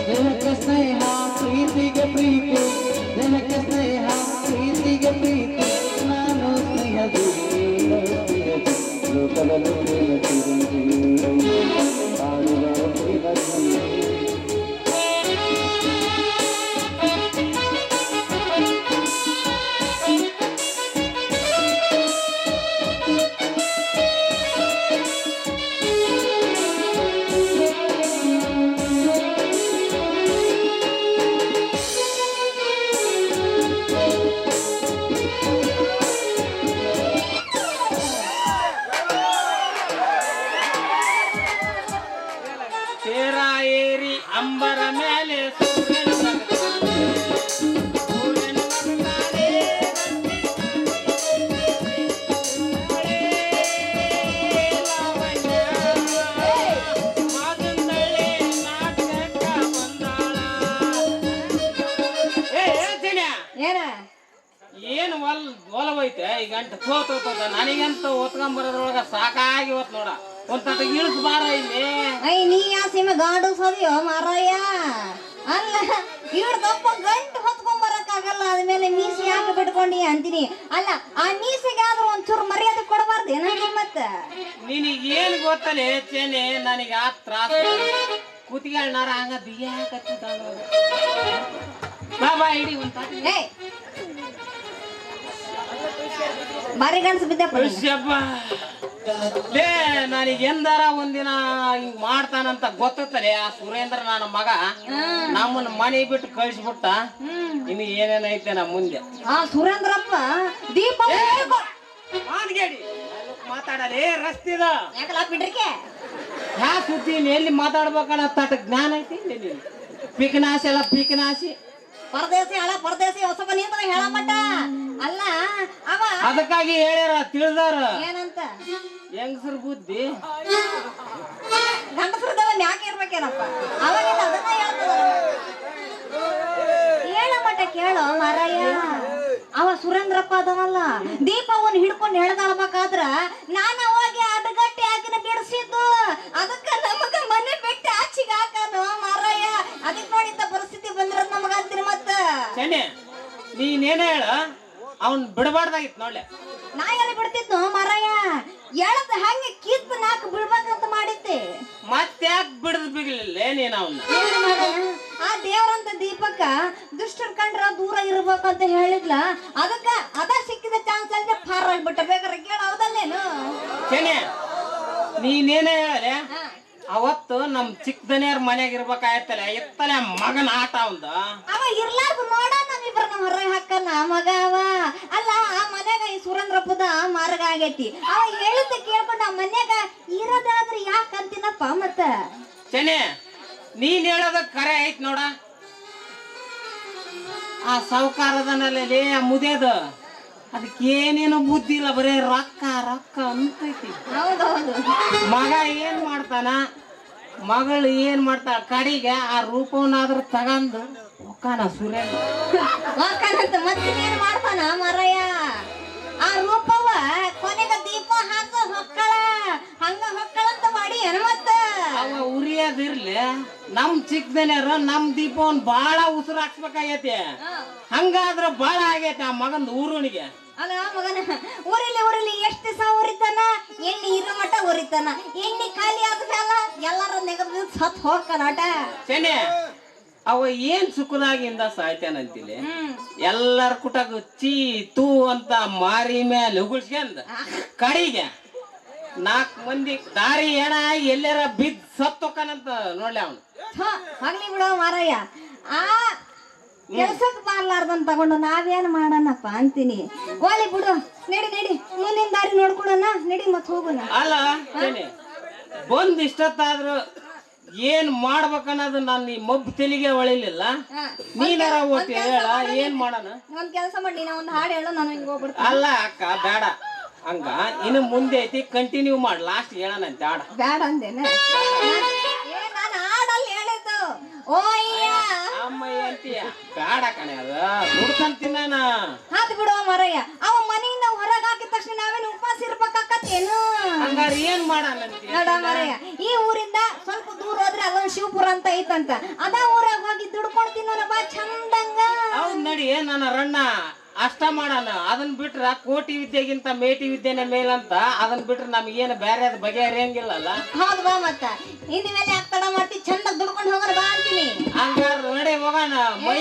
ಸ್ನೇಹಕ್ಕೆ ಸ್ನೇಹ, ಪ್ರೀತಿಗೆ ಪ್ರೀತಿ. ಸ್ನೇಹಕ್ಕೆ ಸ್ನೇಹ, ಪ್ರೀತಿಗೆ ಪ್ರೀತಿ. ನಾನು ಸ್ನೇಹದು, ನೀನು ತೇರ ಏರಿ ಅಂಬರ ಮೇಲೆ ಸೂರ್ಯನ ನಗುತ್ತಾನೆ. ಸೂರ್ಯನ ನಗುತ್ತಾನೆ, ಲಾವಣ್ಯ ಮಾತಂದಳ್ಳಿ ನಾಟಕ ಬಂದಾಳ. ಹೇಳ್ತೀನಿ ಏನ ಏನು ಒಲವೈತೆ ಈಗ ಅಂಟ ತೋತೋತದ ನನಗಂತ ಓದ್ಕೊಂಬರೋದ್ರೊಳಗ ಸಾಕಾಗಿ ಹೋತ್ ನೋಡ ಒಂದ್ ತಟ ಇಳಿಸ್ ಬಾರ ಇಲ್ಲಿ. ಐ ನೀ ಯಾ ಸೀಮೆ ಗಾಡು ಸದಿಯೋ ಮಾರಾಯ ಅಲ್ಲ ಇಡ್ದಪ್ಪ ಗಂಟು ಹೊತ್ಕೊಂಡ್ ಬರಕ್ಕಾಗಲ್ಲ ಅದ್ಮೇಲೆ ಮೀಸೆ ಯಾಕೆ ಬಿಟ್ಕೊಂಡಿ ಅಂತೀನಿ. ಅಲ್ಲ ಆ ಮೀಸೆಗೆ ಆದ್ರೂ ಒಂಚೂರು ಮರ್ಯಾದೆ ಕೊಡಬಾರ್ದು ಏನಾಗಿ ಮತ್ತ ನಿನಗೆ ಏನ್ ಗೊತ್ತಲ್ಲ ಹೆಚ್ಚೇನೆ ನನಗೆ ಆ ತ್ರಾಸ ಕೂತಿಗಳನ್ನಾರ ಹಂಗ ಬಿಗಿಯಾಕತ್ತಿದ್ದ ಬಾ ಇಡಿ ಒಂದ್ ತಾಟಿ. ಏ ಬಾರಿ ಗಂಡ್ಸ್ ಬಿದ್ದಪ್ಪ ನೀನು. ಲೇ ನನಗೆ ಎಂದಾರ ಒಂದಿನ ಹಿಂಗ್ ಮಾಡ್ತಾನಂತ ಗೊತ್ತತ್ತಲೆ ಆ ಸುರೇಂದ್ರ ನನ್ನ ಮಗ ನಮ್ಮನ್ನ ಮನೆ ಬಿಟ್ಟು ಕಳಿಸ್ಬಿಟ್ಟ. ಇನ್ನು ಏನೇನೈತೆ ನಮ್ಮ ಮುಂದೆ ಆ ಸುರೇಂದ್ರಪ್ಪ ದೀಪ ಮಾತ್ಗೇಡಿ ಮಾತಾಡಲೇ ರಸ್ತಿದ ಯಾಕಲ್ಲ ಬಿಡ್ರಿಕೆ ಯಾ ಸುದ್ದಿ ಎಲ್ಲಿ ಮಾತಾಡ್ಬೇಕನ್ನ ತಟ ಜ್ಞಾನ ಐತಿ ಪಿಕನಾಶಿ ಅಲ್ಲ ಪಿಕನಾಶಿ ಪರದೇಸಿ ಹಳ ಪರದೇಸಿ ಹೊಸಬ ನಿಂತ ಹೇಳ ಮಟ್ಟ ಅಲ್ಲ ಅವ ಅದಕ್ಕಾಗಿ ಹೇಳ್ಯಾರ ತಿಳಿದಾರ ಏನಂತ ಹೆಂಗಸರ್ ಬುದ್ಧಿ ಗಂಡಸರದಲ್ಲ ಯಾಕೆ ಇರ್ಬೇಕೇನಪ್ಪ ಅವಾಗಿಂದ ಅದನ್ನ ಹೇಳ್ತದ ಹೇಳ ಮಟ್ಟ ಕೇಳೋ ಮಾರಾಯ. ಅವ ಸುರೇಂದ್ರಪ್ಪ ಅದವಲ್ಲ ದೀಪವನ್ನು ಹಿಡ್ಕೊಂಡು ಎಳ್ದಾಡ್ಬೇಕಾದ್ರ ನಾನು ಅವಾಗ ಅಡ್ಗಟ್ಟಿ ಹಾಕಿನ ಬಿಡಿಸಿದ್ದು ಅದಕ್ಕ ನಮಗ ಮನೆ ಬಿಟ್ಟು ಆಚಿಗೆ ಹಾಕನು ಮಾರಾಯ. ಅದಕ್ಕೆ ನೋಡಿದ್ದ ಪರಿಸ್ಥಿತಿ ಬಂದಿರೋದು ನಮಗ ಅಂತೀನಿ ಮತ್ತ ಚೆನ್ನೆ ನೀನೇನ ಹೇಳ ಅವನ್ ಬಿಡಬಾರ್ದಾಗಿತ್ತು ನೋಡ್ಲೆ. ನಾ ಎಲ್ಲಿ ಬಿಡ್ತಿದ್ನು ಮಾರಾಯ ಎಳದ ಹಂಗೆ ಕಿತ್ತು ನಾಲ್ಕು ಬಿಡ್ಬೇಕಂತ ಮಾಡಿದ್ದೆ. ಮತ್ತ್ಯಾಕ್ ಬಿಡದ್ ಬಿಗ್ಲಿಲ್ಲ ನೀನ್ ಅವನ್ನ ಏನ್ ಮಾರಾಯ ಆ ದೇವ್ರಂತ ದೀಪಕ್ಕ ದುಷ್ಟರ ಕಂಡ್ರ ದೂರ ಇರ್ಬೇಕಂತ ಹೇಳಿದ್ಲ ಅದಕ್ಕ ಅದ ಸಿಕ್ಕಿದ ಚಾನ್ಸ್ ಅಲ್ಲಿ ಫಾರ್ ಆಗ್ಬಿಟ್ಟ ಬೇಕಾರೆ ಕೇಳ ಹೌದಲ್ಲೇನು. ಚೆನ್ನೆ ನೀನೇನ ಹೇಳಲೆ ಅವತ್ತು ನಮ್ ಚಿಕ್ಕದನಿಯರ್ ಮನ್ಯಾಗ ಇರ್ಬೇಕಾಯತ್ತಲ್ಲ ಎತ್ತಲೆ ಮಗನ ಆಟ ಅವಂದ ಅವ ಇರ್ಲಾರ್ದು ನೋಡ ನಮ್ಮಿಬ್ರನ್ನ ಹೊರಗೆ ಹಾಕನ ಮಗ ಅವ ಅಲ್ಲ ಆ ಮನ್ಯಾಗ ಈ ಸುರೇಂದ್ರಪ್ಪದ ಮಾರ್ಗ ಆಗೈತಿ. ಅವ ಹೇಳಿದ್ದ ಕೇಳ್ಕೊಂಡ ಆ ಮನ್ಯಾಗ ಇರೋದಾದ್ರೆ ಯಾಕಂತೀನಪ್ಪ ಮತ್ತ ಚೆನ್ನೆ ನೀನ್ ಹೇಳೋದ ಕರೆ ಐತ್ ನೋಡ. ಆ ಸಾವುಕಾರದನಲ್ಲಿ ಆ ಮುದೇದ ಅದಕ್ಕೇನೇನು ಬುದ್ಧಿ ಇಲ್ಲ ಬರೇ ರೊಕ್ಕ ರೊಕ್ಕ ಅಂತೈತಿ. ಹೌದೌದು ಮಗ ಏನ್ ಮಾಡ್ತಾನ ಮಗಳು ಏನ್ ಮಾಡ್ತಾಳ ಕಡಿಗೆ ಆ ರೂಪವನ್ನಾದ್ರೂ ತಗಂದು ಒಕ್ಕನ ಸುರೇಂದ್ರ ವಾಕನಂತ ಮತ್ತೇನ್ ಮಾಡ್ತಾನ ಮಾರಾಯ. ಆ ರೂಪವ ಕೊನೆಗ ದೀಪ ಹಾಕ ಹೊಕ್ಕಳ ಹಂಗ ಹೊಕ್ಕಳಂತ ಮಾಡಿ ಏನ ಮತ್ತ ಅವ ಉರಿಯೋದಿರ್ಲಿ ನಮ್ ಚಿಕ್ಕದನ್ಯಾರ ನಮ್ ದೀಪವನ್ ಬಾಳ ಉಸಿರು ಹಾಕ್ಸ್ಬೇಕಾಗೈತಿ. ಹಂಗಾದ್ರ ಬಾಳ ಆಗೈತಿ ಆ ಮಗಂದ್ ಊರುಣಿಗೆ. ಅಲ್ಲ ಮಗನ ಊರಿಲಿ ಎಷ್ಟು ದಿವಸ ಉರಿತಾನ ಎಣ್ಣೆ ಇರೋ ಮಟ್ಟ ಉರಿತಾನ. ಎಣ್ಣೆ ಖಾಲಿ ಆದ್ಮೇಲೆ ಎಲ್ಲಾರ ನೆಗದ್ ಸತ್ ಹೋಗ್ಕನಾಟ. ಚೆನ್ನೆ ಅವ ಏನ್ ಸುಖದಾಗಿಂದ ಸಾಯ್ತಾನಂತಿಲಿ ಎಲ್ಲಾರ ಕುಟಾಗ ಚೀ ತೂ ಅಂತ ಮಾರಿ ಮೇಲೆ ಉಗುಳ್ಸ್ಕೊಂಡ್ ಕಡಿಗೆ 4 ಮಂದಿ ದಾರಿ ಏನ ಎಲ್ಲಾರ ಬಿದ್ ಸತ್ತೋಕನಂತ ನೋಡ್ಲಿ ಅವನು. ಆಗ್ಲಿ ಬಿಡೋ ಮಾರಾಯ. ಆ ಕೆಲ್ಸಕ್ ಬಾರ್ಲಾರ್ದನ್ ತಗೊಂಡು ನಾವೇನ್ ಮಾಡಣಪ್ಪ ಅಂತೀನಿ. ಓಲಿ ಬಿಡು ನಡಿ ಮುಂದಿನ ದಾರಿ ನೋಡ್ಕೊಳಣ ನಡಿ ಮತ್ ಹೋಗೋಣ. ಅಲ್ಲ ಚೆನ್ನೆ ಬಂದ್ ಇಷ್ಟತ್ತಾದ್ರು ಏನ್ ಮಾಡ್ಬೇಕನ್ನೋದು ನಾನು ಈ ಮಬ್ಬು ತೆಲಿಗೆ ಒಳಿಲಿಲ್ಲ. ನೀನಾರ ಒಟ್ಟು ಹೇಳ ಏನ್ ಮಾಡೋಣ. ಒಂದ್ ಕೆಲಸ ಮಾಡಿ ನಾ ಒಂದ್ ಹಾಡು ಹೇಳು ನಾನು ಹಿಂಗ ಹೋಗ್ಬಿಡ್ತೀನಿ. ಅಲ್ಲ ಅಕ್ಕ ಬೇಡ ಹಂಗ ಇನ್ನು ಮುಂದೆ ಐತಿ ಕಂಟಿನ್ಯೂ ಮಾಡ್ ಲಾಸ್ಟ್ ಹೇಳನಂತೆ ಹಾಡ. ಬೇಡ ಅಂದೇನ ನಾನು ಹಾಡಲ್ಲಿ ಹೇಳಿದ್ದು ಓಯ್ಯ ಅಮ್ಮಯ್ಯ ಅಂತೀಯ ಬೇಡ ಕಣೆ ಅದು ದುಡ್ಕಂತೀನಿ ನಾನು. ಹಾತ್ ಬಿಡುವ ಮಾರಯ್ಯ. ಅವ ಮನೆಯಿಂದ ಹೊರಗೆ ಹಾಕಿದ ತಕ್ಷಣ ನಾವೇನು ಉಪವಾಸ ಇರ್ಬೇಕಾಕತ್ತೇನು? ಹಂಗಾರ ಏನ್ ಮಾಡಂತೀಯ ನೋಡ ಮಾರಯ್ಯ ಈ ಊರಿಂದ ಸ್ವಲ್ಪ ದೂರ ಹೋದ್ರೆ ಅಲ್ಲೊಂದು ಶಿವಪುರ ಅಂತ ಐತಂತ ಅದ ಊರಾಗ ಹೋಗಿ ದುಡ್ಕೊಂಡು ತಿನ್ನೋಣ ಬಾ ಚಂದಂಗ. ಹೌದ್ ನಡಿ ನನ್ನ ರಣ್ಣ ಅಷ್ಟ ಮಾಡೋಣ. ಅದನ್ನ ಬಿಟ್ರ ಕೋಟಿ ವಿದ್ಯೆಗಿಂತ ಮೇಟಿ ವಿದ್ಯೆನೇ ಮೇಲಂತ. ಅದನ್ನ ಬಿಟ್ರೆ ನಮಗೇನು ಬೇರೆ ಅದು ಬಗೆಹರಿಯಂಗಿಲ್ಲಲ್ಲ. ಹೌದು ಬಾ ಮತ್ತ ಇಂದ ಮೇಲೆ ಯಾಕೆ ತಡ ಮಾಡ್ತಿ, ಚಂದ ದುಡ್ಕೊಂಡು ಹೋಗೋಣ ಬಾ ಅಂತೀನಿ. ಹಂಗಾರ ನಡೆ ಹೋಗೋಣ. ಮೈ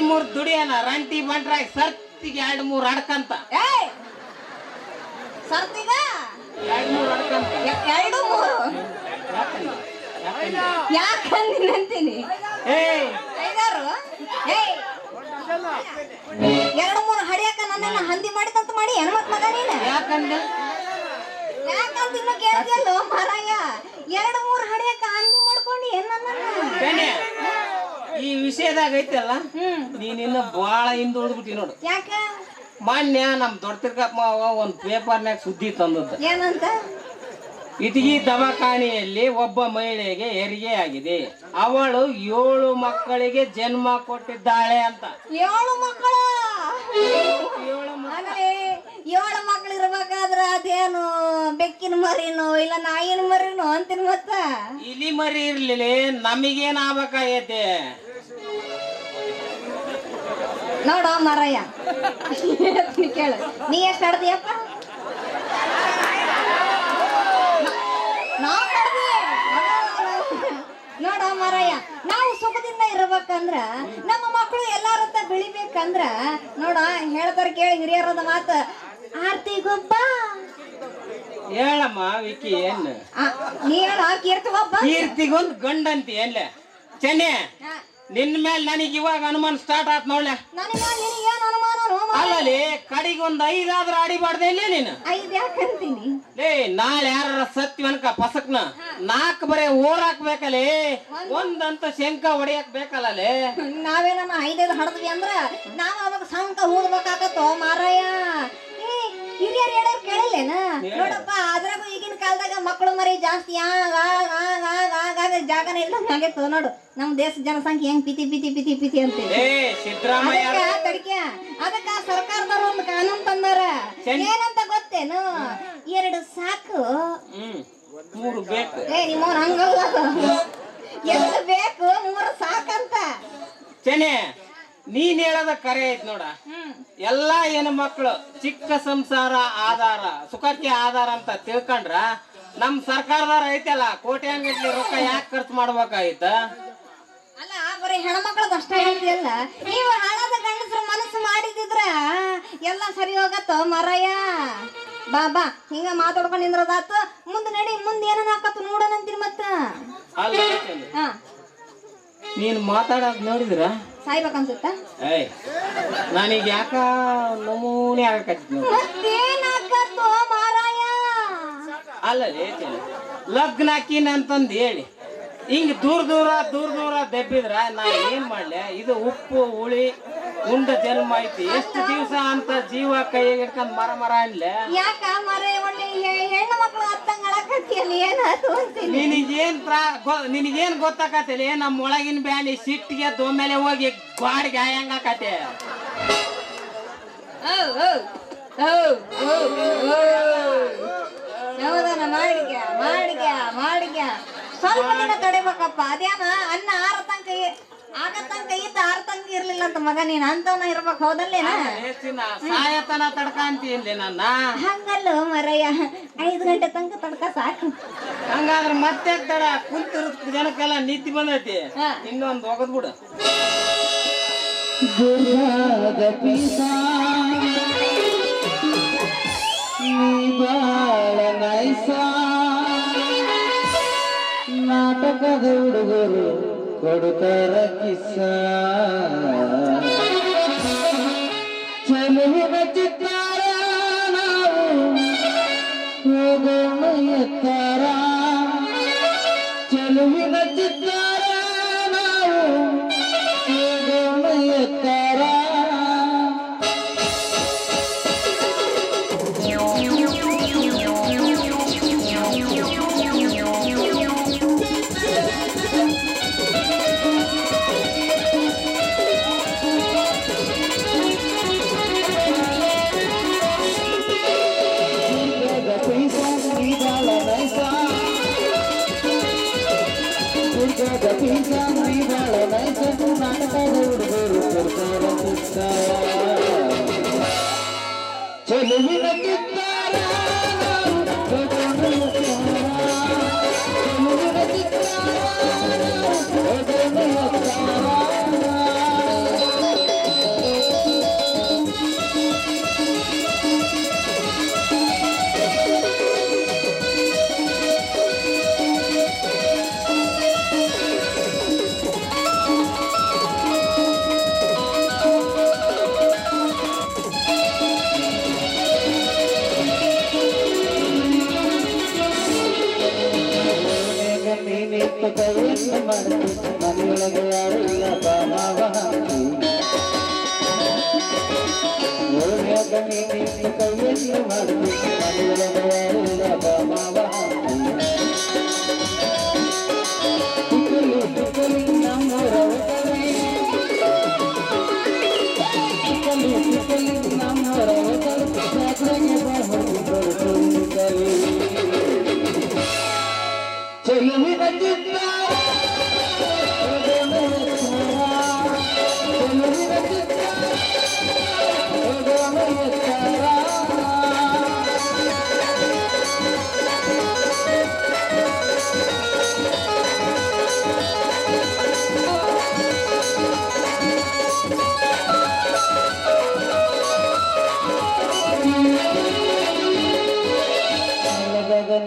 ಮುರ್ದು ದುಡಿಯೋಣ. ರಂಟಿ ಬಂಟ್ರಾಗಿ ಸರ್ತಿಗೆ 2-3 ಅಡ್ಕಂತ. ಏಯ್ ಸರ್ತಿಗ 2-3 ಅಡ್ಕಂತ. 2-3 ಯಾಕಂದಿನ ಅಂತೀನಿ. ಏಯ್ 5-6 ಏಯ್ 2-3 ಹಡಿಯಾಕ ನನ್ನನ್ನ ಹಂದಿ ಮಾಡಿದಂತ ಮಾಡಿ ಹೆಣ್ಮತ್ ಮಗ ನೀನು. ಯಾಕಂದ್ರೆ ಯಾಕಂತಿನ್ನು ಕೇಳ್ತಿಯಲ್ಲ ಮಾರಾಯ. 2-3 ಹಡಿಯಾಕ ಹಂದಿ ಮಾಡ್ಕೊಂಡು ಏನ್ ನನ್ನ ಈ ವಿಷಯದಾಗ ಐತಲ್ಲ, ನೀನಿನ್ನ ಬಾಳ ಹಿಂದೆ ಉಳಿದ್ಬಿಟ್ಟಿ ನೋಡು. ಯಾಕ? ಮಾನ್ಯ ನಮ್ ದೊಡ್ಡ ತಿರ್ಕಪ್ಪ ಒಂದ್ ಪೇಪರ್ನ್ಯಾಗ ಸುದ್ದಿ ತಂದದ್ದು. ಏನಂತ? ಇಟಗಿ ದವಾಖಾನೆಯಲ್ಲಿ ಒಬ್ಬ ಮಹಿಳೆಗೆ ಹೆರಿಗೆ ಆಗಿದೆ. ಅವಳು 7 ಮಕ್ಕಳಿಗೆ ಜನ್ಮ ಕೊಟ್ಟಿದ್ದಾಳೆ ಅಂತ. 7 ಮಕ್ಕಳು? 7 ಮಕ್ಕಳು ಇರ್ಬೇಕಾದ್ರ ಅದೇನು ಬೆಕ್ಕಿನ ಮರಿನೋ ಇಲ್ಲ ನಾಯಿನ ಮರಿನೋ ಅಂತೀನಿ. ಮತ್ತ ಇಲಿ ಮರಿ ಇರ್ಲಿಲ್ಲ, ನಮಗೇನ್ ಆಗ್ಬೇಕಾಗೈತೆ ನೋಡ ಮಾರಯ್ಯ. ಕೇಳು, ನೀ ಎಷ್ಟು ಆಡ್ದೀಯಪ್ಪ? ನೋಡ ಮಾರಯ್ಯ, ನಾವು ಸುಖದಿಂದ ಇರ್ಬೇಕಂದ್ರ ನಮ್ಮ ಮಕ್ಕಳು ಎಲ್ಲಾರಂತ ಬೆಳಿಬೇಕಂದ್ರ ನೋಡ ಹೇಳ್ತಾರ ಕೇಳಿ ಹಿರಿಯರದ ಮಾತ. ಆರ್ತಿ ಗೊಬ್ಬ ಹೇಳಮ್ಮ ವಿಕಿ. ಏನ್ ನೀ ಹೇಳ. ಕೀರ್ತಿ ಗೊಬ್ಬ. ಕೀರ್ತಿಗೊಂದ್ ಗಂಡಂತಿ ಎಲ್ಲ ಚೆನ್ನೆ. ನಿನ್ ಮೇಲೆ ನನಗೆ ಇವಾಗ ಅನುಮಾನ ಸ್ಟಾರ್ಟ್ ಆತ್ ನೋಡ್ಲೆ. ಏನ್ ಅನುಮಾನ? ಅಲ್ಲಲ್ಲಿ ಕಡಿಗೊಂದ್ 5 ಆದ್ರೂ ಆಡಿಬಾರ್ದೆ ಇಲ್ಲೇ ನೀನು. 5 ಯಾಕಂತೀನಿ? ಲೇ ನಾಳೆ ಯಾರ ಸತ್ಯವನ್ಕ ಪಸಕ್ನ 4 ಬರೇ ಓರ್ ಹಾಕ್ಬೇಕಲ್ಲೇ, ಒಂದಂತ ಶಂಕ ಹೊಡಿಯಕ್ ಬೇಕಲ್ಲೇ. ನಾವೇನಮ್ಮ 5 ಹಡದ್ವಿ ಅಂದ್ರ ನಾವ್ ಅವಾಗ ಸಂಕ ಹೂಡ್ಬೇಕಾಗತ್ತೋ ಮಾರಾಯ. ಹಿರಿಯರ್ ಹೇಳೋರ್ ಕೇಳಿಲ್ಲೇನ? ನೋಡಪ್ಪ, ಅದ್ರಾಗ ಈಗಿನ ಕಾಲದಾಗ ಮಕ್ಕಳು ಮರಿ ಜಾಸ್ತಿ ಜಾಗನೇ ಇಲ್ಲ ಆಗೈತು ನೋಡು. ನಮ್ ದೇಶದ ಜನಸಂಖ್ಯೆ ಹೆಂಗ್ ಪಿತಿ ಪಿತಿ ಪಿತಿ ಪಿತಿ ಅಂತ ತಡಿಕೆ. ಅದಕ್ಕ ಸರ್ಕಾರದವ್ರು ಒಂದು ಕಾನೂನು ತಂದಾರ. ಏನಂತ ಗೊತ್ತೇನು? 2 ಸಾಕು, 3 ಬೇಕು. ನಿಮ್ಮವ್ನ ಹಂಗಲ್ಲ, 2 ಬೇಕು 3 ಸಾಕಂತ. ಚೆನ್ನೆ, ನೀನ್ ಹೇಳದ ಕರೆ ಐತ್ ನೋಡ. ಎಲ್ಲಾ ಹೆಣ್ಣು ಮಕ್ಕಳು ಚಿಕ್ಕ ಸಂಸಾರ ಆಧಾರ, ಸುಖಕ್ಕೆ ಆಧಾರ ಅಂತ ತಿಳ್ಕೊಂಡ್ರ ನಮ್ ಸರ್ಕಾರದವ್ರ ಐತಲ್ಲ ಕೋಟ್ಯಾಂಗಟ್ಲೆ ರೊಕ್ಕ ಯಾಕೆ ಖರ್ಚು ಮಾಡ್ಬೇಕಾಗಿತ್ತ? ಅಲ್ಲ, ಬರೀ ಹೆಣ್ಮಕ್ಳದ ಅಷ್ಟ ಹೇಳ್ತಿಯಲ್ಲ. ನೀವು ಹಾಳಾದ ಗಂಡಸ್ರ ಮನಸ್ಸು ಮಾಡಿದಿದ್ರ ಎಲ್ಲ ಸರಿ ಹೋಗತ್ತ ಮರಯ್ಯ. ಬಾ ಬಾ, ಹಿಂಗ ಮಾತಾಡ್ಕೊಂಡ್ ನಿಂದ್ರದಾತು. ಮುಂದೆ ನಡಿ, ಮುಂದೆ ಏನನ್ನ ಹಾಕತ್ತು ನೋಡೋಣಂತೀರಿ ಮತ್ತ. ಅಲ್ಲ ನೀನ್ ಮಾತಾಡೋದ್ ನೋಡಿದ್ರ ಸಾಯ್ಬೇಕನ್ಸುತ್ತ? ಏಯ್ ನನಗೆ ಯಾಕ ನಮೂನೆ ಆಗಕತ್ತಿ. ಮತ್ತೇನಾಕತ್ತೋ ಮಾರಾಯ? ಅಲ್ಲೇ ಲಗ್ನ ಹಾಕಿನ ಅಂತಂದ್ ಹೇಳಿ ಹಿಂಗ ದೂರ ದೂರ ದಬ್ಬಿದ್ರ ನಾ ಏನ್ ಮಾಡ್ಲೆ? ಇದು ಉಪ್ಪು ಹುಳಿ ಉಂಡ ಜನ್ಮ ಐತಿ. ಎಷ್ಟು ದಿವಸ ಅಂತ ಜೀವ ಕೈ ಇಟ್ಕೊಂಡ್ ಮರ ಅನ್ಲೆ. ಯಾಕ ಮರೆ ಒಳ್ಳೆ ಹೆಣ್ಣು ಮಕ್ಳು ಹತ್ತಂಗಳಕತ್ತಿಯಲ್ಲಿ ಏನಾದ್ರು ಅಂತೀನಿ. ನಿನಗೇನ್ ಗೊತ್ತಾಕತಿಲ್ಲ? ನಮ್ಮ ಒಳಗಿನ ಬ್ಯಾನಿ ಸಿಟ್ಟಿಗೆ ದೊಮ್ಮೆಲೆ ಹೋಗಿ ಗಾಡಿಗೆ ಹಾಯಂಗಾಕತೆ. ಸಮಾಧಾನ ಮಾಡಿದ್ಯ ಸ್ವಲ್ಪ ದಿನ ತಡಿಬೇಕಪ್ಪ. ಅದೇನ ಅನ್ನ ಆಗತಂಕ ಇದ್ದ 6 ತನಕ ಇರ್ಲಿಲ್ಲ ಅಂತ ಮಗ. ನೀನ್ ಅಂತವನ ಇರ್ಬೇಕು, ಹೌದಲ್ಲೇನ? ಸಾಯತನ ತಡ್ಕಂತೀನಿ ನನ್ನ. ಹಂಗಲ್ಲ ಮರಯ್ಯ, 5 ಗಂಟೆ ತನಕ ತಡ್ಕ ಸಾಕು. ಹಂಗಾದ್ರೆ ಮತ್ತೆ ತಡ ಕುಂತಿರೋ ಜನಕ್ಕೆಲ್ಲ ನಿದ್ದೆ ಬಂದೈತಿ. ಇನ್ನೊಂದು ಹೋಗದ್ ಬಿಡು. ನಾಟಕದ ಹುಡುಗರು ಕೊಡುತ್ತರ ಕಿಸ್ಸ, ಚೆಲುವಿನ ಚಿತ್ತಾರ ನಾವು ಹೋಗೋಣ ಎತ್ತಾರ, ಚೆಲುವಿನ ಚಿತ್ತಾರ ನಾವು ಹೋಗೋಣ ಎತ್ತಾರ. ನಾಟಕದ ಹುಡುಗರು ಕೊಡ್ತಾರ ಚೆಲುವಿನ ಚಿತ್ತಾರ ನಾವು ಕೊಡೋಣ ಚೆಲುವಿನ ಚಿತ್ತಾರ ನಾವು ಕೊಡೋಣ ಕೈಯನ್ನು ಮಾಡ್ತಿ ಮನೆಯೊಳಗೆ ಯಾರು ಇಲ್ಲ ಬಾಮಾವ ಓಣ್ಯಾಗ ನೀನಿಟ್ಟು ಕೈಯನ್ನು ಮಾಡ್ತಿ ಮನೆಯೊಳಗೆ ಯಾರು ಇಲ್ಲ ಬಾಮಾವ ತುಕಲಿ ನಮ್ಮೂರ ತುಕಲಿ ನಮ್ಮೂರ ಜಾತ್ರೆಗೆ ಬಾಹುಗಳು ಚೆಲುವಿನ ಚಿತ್ತಾರ ಚೆಲುವಿನ ಚಿತ್ತಾರ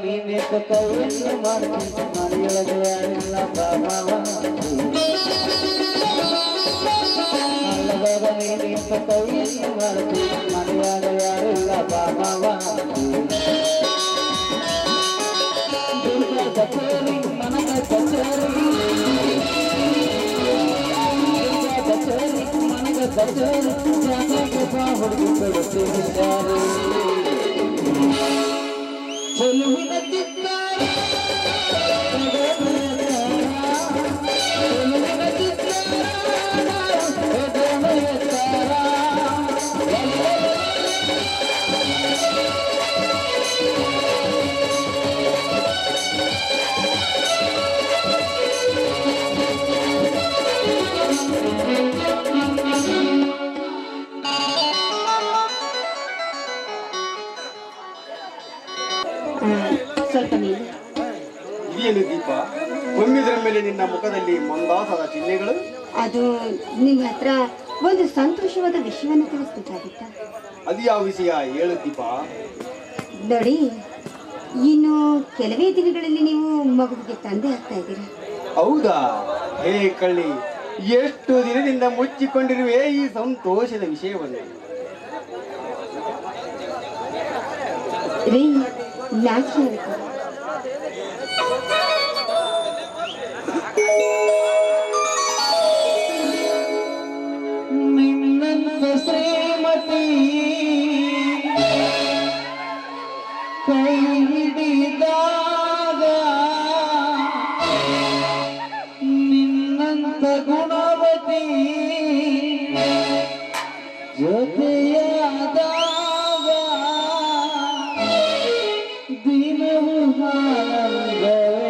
ನೀನೇಕ ಕೈಯನ್ನು ಮಾಡ್ತೀನಿ ಮನೆಯೊಳಗೆ ಯಾರಿಲ್ಲ ಬಾಮಾವ ಅಲ್ಲದಾಗ ನೀನೇಕ ಕೈಯನ್ನು ಮಾಡ್ತೀನಿ ಮನೆಯಾಗ ಯಾರಿಲ್ಲ ಬಾಮಾವ ದುರ್ಗಾ ಕಚೇರಿ ಮನಗ ಕಚೇರಿ ದುರ್ಗಾ ಕಚೇರಿ ಮನಗ ಕಚೇರಿ ಜಾಗಕ್ಕೆ ಬಾ ಹುಡುಗಿ ಕೊಡುತ್ತಿದ್ದಾರೆ ಚೆಲುವಿನ ಚಿತ್ತಾರ ಚೆಲುವಿನ ಚಿತ್ತಾರ ಸ್ವಲ್ಪ ನೀರು. ಇದೇನು ದೀಪ, ಹೊಮ್ಮಿದ್ರ ಮೇಲೆ ನಿನ್ನ ಮುಖದಲ್ಲಿ ಮಂದಾಸದ ಚಿಹ್ನೆಗಳು? ಅದು ನಿಮ್ಮ ಹತ್ರ ಒಂದು ಸಂತೋಷವಾದ ವಿಷಯವನ್ನು ತಿಳಿಸ್ಬೇಕಾಗಿತ್ತ. ಅದು ಯಾವ ವಿಷಯ ಹೇಳು ದೀಪ. ನೋಡಿ, ಇನ್ನು ಕೆಲವೇ ದಿನಗಳಲ್ಲಿ ನೀವು ಮಗುವಿಗೆ ತಂದೆ ಆಗ್ತಾ ಇದ್ದೀರಾ. ಹೌದಾ? ಹೇ ಕಳ್ಳಿ, ಎಷ್ಟು ದಿನದಿಂದ ಮುಚ್ಚಿಕೊಂಡಿರುವೆ ಈ ಸಂತೋಷದ ವಿಷಯವನ್ನು? ರೀ, ನಾಚಿಕೆ ಆಗುತ್ತೆ. ನಿನ್ನಂತ ಶ್ರೀಮತಿ ಕೈ ಹಿಡಿದಾಗ ನಿನ್ನಂತ ಗುಣವತಿ ಜೊತೆಯಾದಾಗ ದಿನವೂ ಆನಂದವೇ.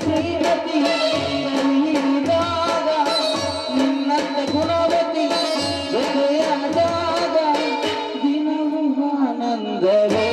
ಶ್ರೀಮತಿ ಕೈಹಿಡಿದಾಗ ನಿನ್ನಂತ ಗುಣವತಿ ಜೊತೆಯಾದಾಗ ದಿನವೂ ಆನಂದವೇ.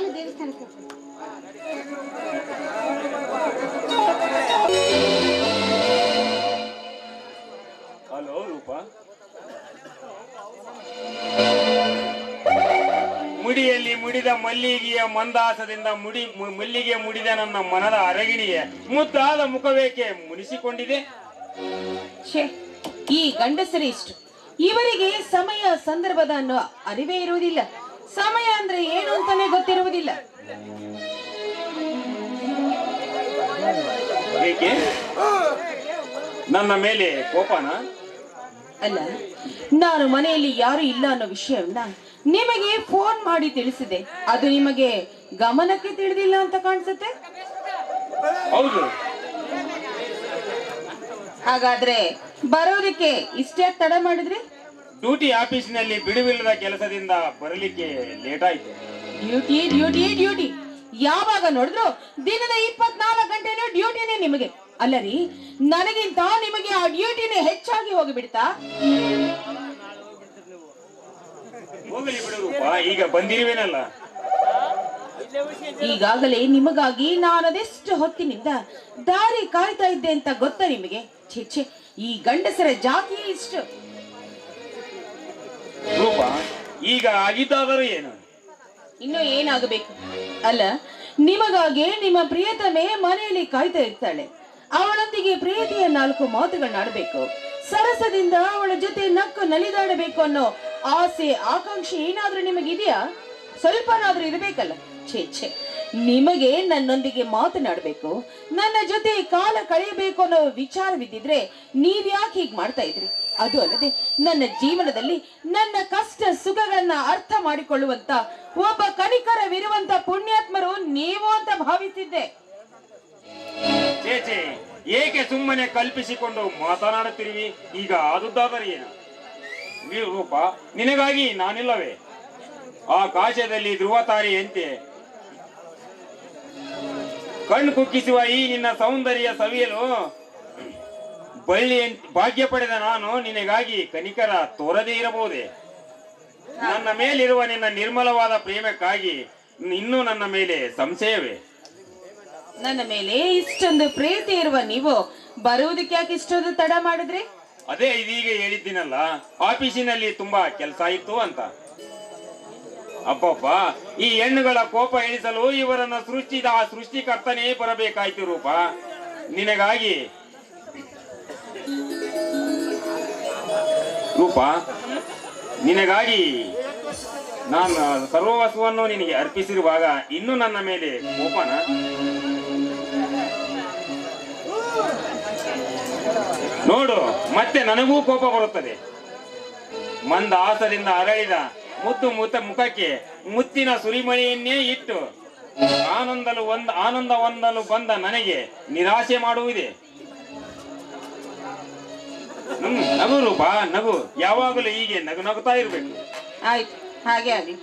ನಾನು ದೇವಸ್ಥಾನಕ್ಕೆ ಹಲೋ ರೂಪ, ಮುಡಿಯಲ್ಲಿ ಮುಡಿದ ಮಲ್ಲಿಗೆಯ ಮಂದಾಸದಿಂದ ಮಲ್ಲಿಗೆ ಮುಡಿದ ನನ್ನ ಮನದ ಅರಗಿಣಿಯ ಮುದ್ದಾದ ಮುಖವೇಕೆ ಮುನಿಸಿಕೊಂಡಿದೆ. ಈ ಗಂಡಸರೇ ಇಷ್ಟು, ಇವರಿಗೆ ಸಮಯ ಸಂದರ್ಭದ ಅನ್ನೋ ಅರಿವೇ ಇರುವುದಿಲ್ಲ. ಸಮಯ ಅಂದ್ರೆ ಏನು ಅಂತಾನೆ ಗೊತ್ತಿರುವುದಿಲ್ಲ. ಏಕೆ ನನ್ನ ಮೇಲೆ ಕೋಪನ? ಅಲ್ಲ, ನಾನು ಮನೆಯಲ್ಲಿ ಯಾರು ಇಲ್ಲ ಅನ್ನೋ ವಿಷಯವನ್ನ ನಿಮಗೆ ಫೋನ್ ಮಾಡಿ ತಿಳಿಸಿದೆ. ಅದು ನಿಮಗೆ ಗಮನಕ್ಕೆ ತಿಳಿದಿಲ್ಲ ಅಂತ ಕಾಣಿಸುತ್ತೆ. ಹೌದು, ಹಾಗಾದ್ರೆ ಬರೋದಕ್ಕೆ ಇಷ್ಟೇ ತಡ ಮಾಡಿದ್ರಿ? ಡ್ಯೂಟಿ ಆಫೀಸಿನಲ್ಲಿ ಬಿಡುವಿಲ್ಲದ ಕೆಲಸದಿಂದ ಬರಲಿಕ್ಕೆ ಲೇಟ್ ಆಯ್ತು. ಡ್ಯೂಟಿ ಡ್ಯೂಟಿ ಡ್ಯೂಟಿ ಯಾವಾಗ ನೋಡಿದ್ರು ದಿನದ 24 ಗಂಟೆನೂ ಡ್ಯೂಟಿನೇ ನಿಮಗೆ. ಅಲ್ಲ ರೀ, ನನಗಿಂತ ನಿಮಗೆ ಆ ಡ್ಯೂಟಿನೇ ಹೆಚ್ಚಾಗಿ ಹೋಗಿಬಿಡ್ತಾ? ಹೋಗಲಿ ಬಿಡು ರೂಪ, ಈಗ ಬಂದಿರುವೇನಲ್ಲ. ಈಗಾಗಲೇ ನಿಮಗಾಗಿ ನಾನು ಅದೆಷ್ಟು ಹೊತ್ತಿನಿಂದ ದಾರಿ ಕಾಯ್ತಾ ಇದ್ದೆ ಅಂತ ಗೊತ್ತಾ ನಿಮಗೆ? ಛೇ, ಈ ಗಂಡಸರ ಜಾತಿ ಇಷ್ಟು. ರೂಪ, ಈಗ ಆಗಿದ್ದಾದರೂ ಏನು? ಇನ್ನು ಏನಾಗಬೇಕು? ಅಲ್ಲ, ನಿಮಗಾಗಿ ನಿಮ್ಮ ಪ್ರಿಯತಮೆ ಮನೆಯಲ್ಲಿ ಕಾಯ್ತಾ ಇರ್ತಾಳೆ. ಅವಳೊಂದಿಗೆ ಪ್ರೀತಿಯ 4 ಮಾತುಗಳನ್ನಾಡಬೇಕು, ಸರಸದಿಂದ ಅವಳ ಜೊತೆ ನಕ್ಕು ನಲಿದಾಡಬೇಕು ಅನ್ನೋ ಆಸೆ ಆಕಾಂಕ್ಷೆ ಏನಾದ್ರೂ ನಿಮಗಿದೆಯಾ? ಸ್ವಲ್ಪನಾದ್ರೂ ಇರಬೇಕಲ್ಲ. ಛೇ, ನಿಮಗೆ ನನ್ನೊಂದಿಗೆ ಮಾತನಾಡಬೇಕು, ನನ್ನ ಜೊತೆ ಕಾಲ ಕಳೆಯಬೇಕು ಅನ್ನೋ ವಿಚಾರವಿದ್ದಿದ್ರೆ ನೀವ್ಯಾಕೆ ಹೀಗೆ ಮಾಡ್ತಾ ಇದ್ರಿ? ಅದು ಅಲ್ಲದೆ ನನ್ನ ಜೀವನದಲ್ಲಿ ನನ್ನ ಕಷ್ಟ ಸುಖಗಳನ್ನ ಅರ್ಥ ಮಾಡಿಕೊಳ್ಳುವಂತ ಒಬ್ಬ ಕನಿಕರವಿರುವಂತ ಪುಣ್ಯಾತ್ಮರು ನೀವು ಅಂತ ಭಾವಿಸಿದ್ದೆ. ಚೇಚೆ, ಏಕೆ ಸುಮ್ಮನೆ ಕಲ್ಪಿಸಿಕೊಂಡು ಮಾತನಾಡುತ್ತಿರುವಿ? ಈಗ ಆದುದ್ದಾದರೆ ಏನು? ರೂಪ, ನಿನಗಾಗಿ ನಾನಿಲ್ಲವೇ? ಆಕಾಶದಲ್ಲಿ ಧ್ರುವ ತಾರೆಯಂತೆ ಕಣ್ಣು ಕುಕ್ಕಿಸುವ ಈ ನಿನ್ನ ಸೌಂದರ್ಯ ಸವಿಯಲು ಭಾಗ್ಯ ಪಡೆದ ನಾನು ನಿನಗಾಗಿ ಕನಿಕರ ತೋರದೇ ಇರಬಹುದೇ? ನನ್ನ ಮೇಲಿರುವ ನಿನ್ನ ನಿರ್ಮಲವಾದ ಪ್ರೇಮಕ್ಕಾಗಿ ಇನ್ನೂ ನನ್ನ ಮೇಲೆ ಸಂಶಯವೇ? ನನ್ನ ಮೇಲೆ ಇಷ್ಟೊಂದು ಪ್ರೀತಿ ಇರುವ ನೀವು ಬರುವುದಕ್ಕೆ ಯಾಕೆ ಇಷ್ಟೊಂದು ತಡ ಮಾಡಿದ್ರಿ? ಅದೇ ಇದೀಗ ಹೇಳಿದ್ದೀನಲ್ಲ, ಆಫೀಸಿನಲ್ಲಿ ತುಂಬಾ ಕೆಲಸ ಇತ್ತು ಅಂತ. ಅಪ್ಪಪ್ಪ, ಈ ಹೆಣ್ಣುಗಳ ಕೋಪ ಇಳಿಸಲು ಇವರನ್ನ ಸೃಷ್ಟಿಸಿದ ಆ ಸೃಷ್ಟಿಕರ್ತನೇ ಬರಬೇಕಾಯ್ತು ರೂಪ. ನಿನಗಾಗಿ ರೂಪ, ನಿನಗಾಗಿ ನಾನು ಸರ್ವವಸ್ವವನ್ನು ನಿನಗೆ ಅರ್ಪಿಸಿರುವಾಗ ಇನ್ನೂ ನನ್ನ ಮೇಲೆ ಕೋಪನ? ನೋಡು, ಮತ್ತೆ ನನಗೂ ಕೋಪ ಬರುತ್ತದೆ. ಮಂದಹಾಸದಿಂದ ಅರಳಿದ ಮುದ್ದು ಮುಖಕ್ಕೆ ಮುತ್ತಿನ ಸುರಿಮಳೆಯನ್ನೇ ಇಟ್ಟು ಆನಂದ ಹೊಂದಲು ಬಂದ ನನಗೆ ನಿರಾಶೆ ಮಾಡುವುದೇ? ನಗು ರೂಪ, ನಗು. ಯಾವಾಗಲೂ ಹೀಗೆ ನಗುತ್ತಾ ಇರ್ಬೇಕು. ಆಯ್ತು, ಹಾಗೆ ಆಗಲಿ.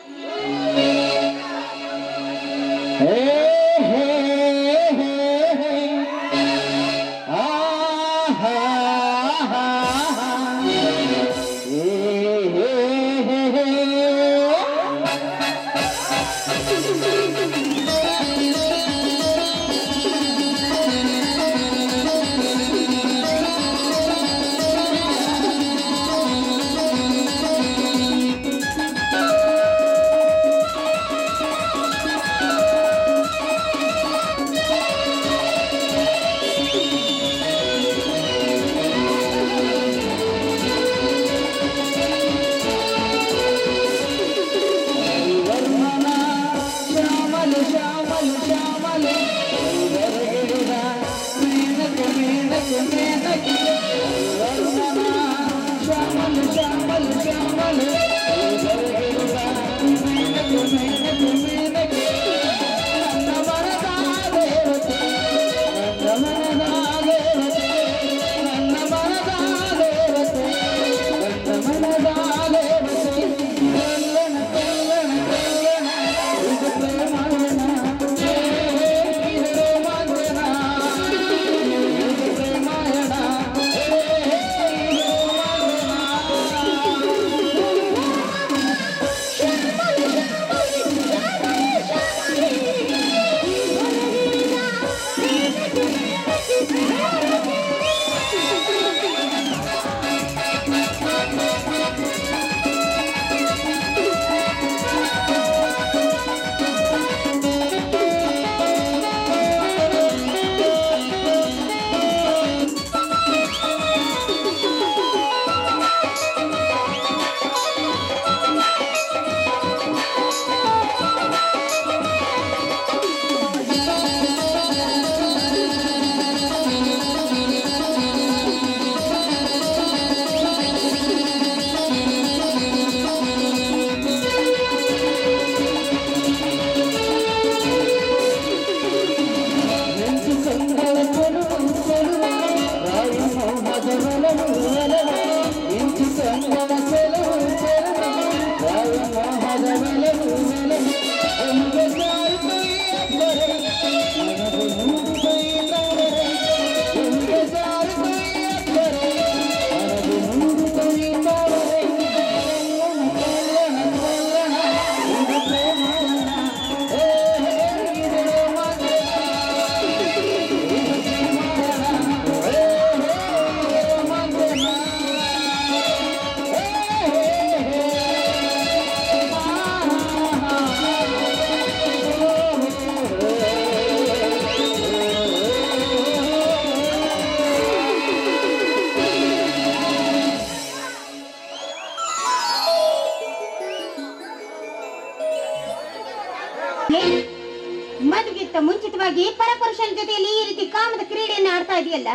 ಮದುವೆಗಿಂತ ಮುಂಚಿತವಾಗಿ ಪರಪುರುಷನ ಜೊತೆಯಲ್ಲಿ ಈ ರೀತಿ ಕಾಮದ ಕ್ರೀಡೆಯನ್ನು ಆಡ್ತಾ ಇದೆಯಲ್ಲ,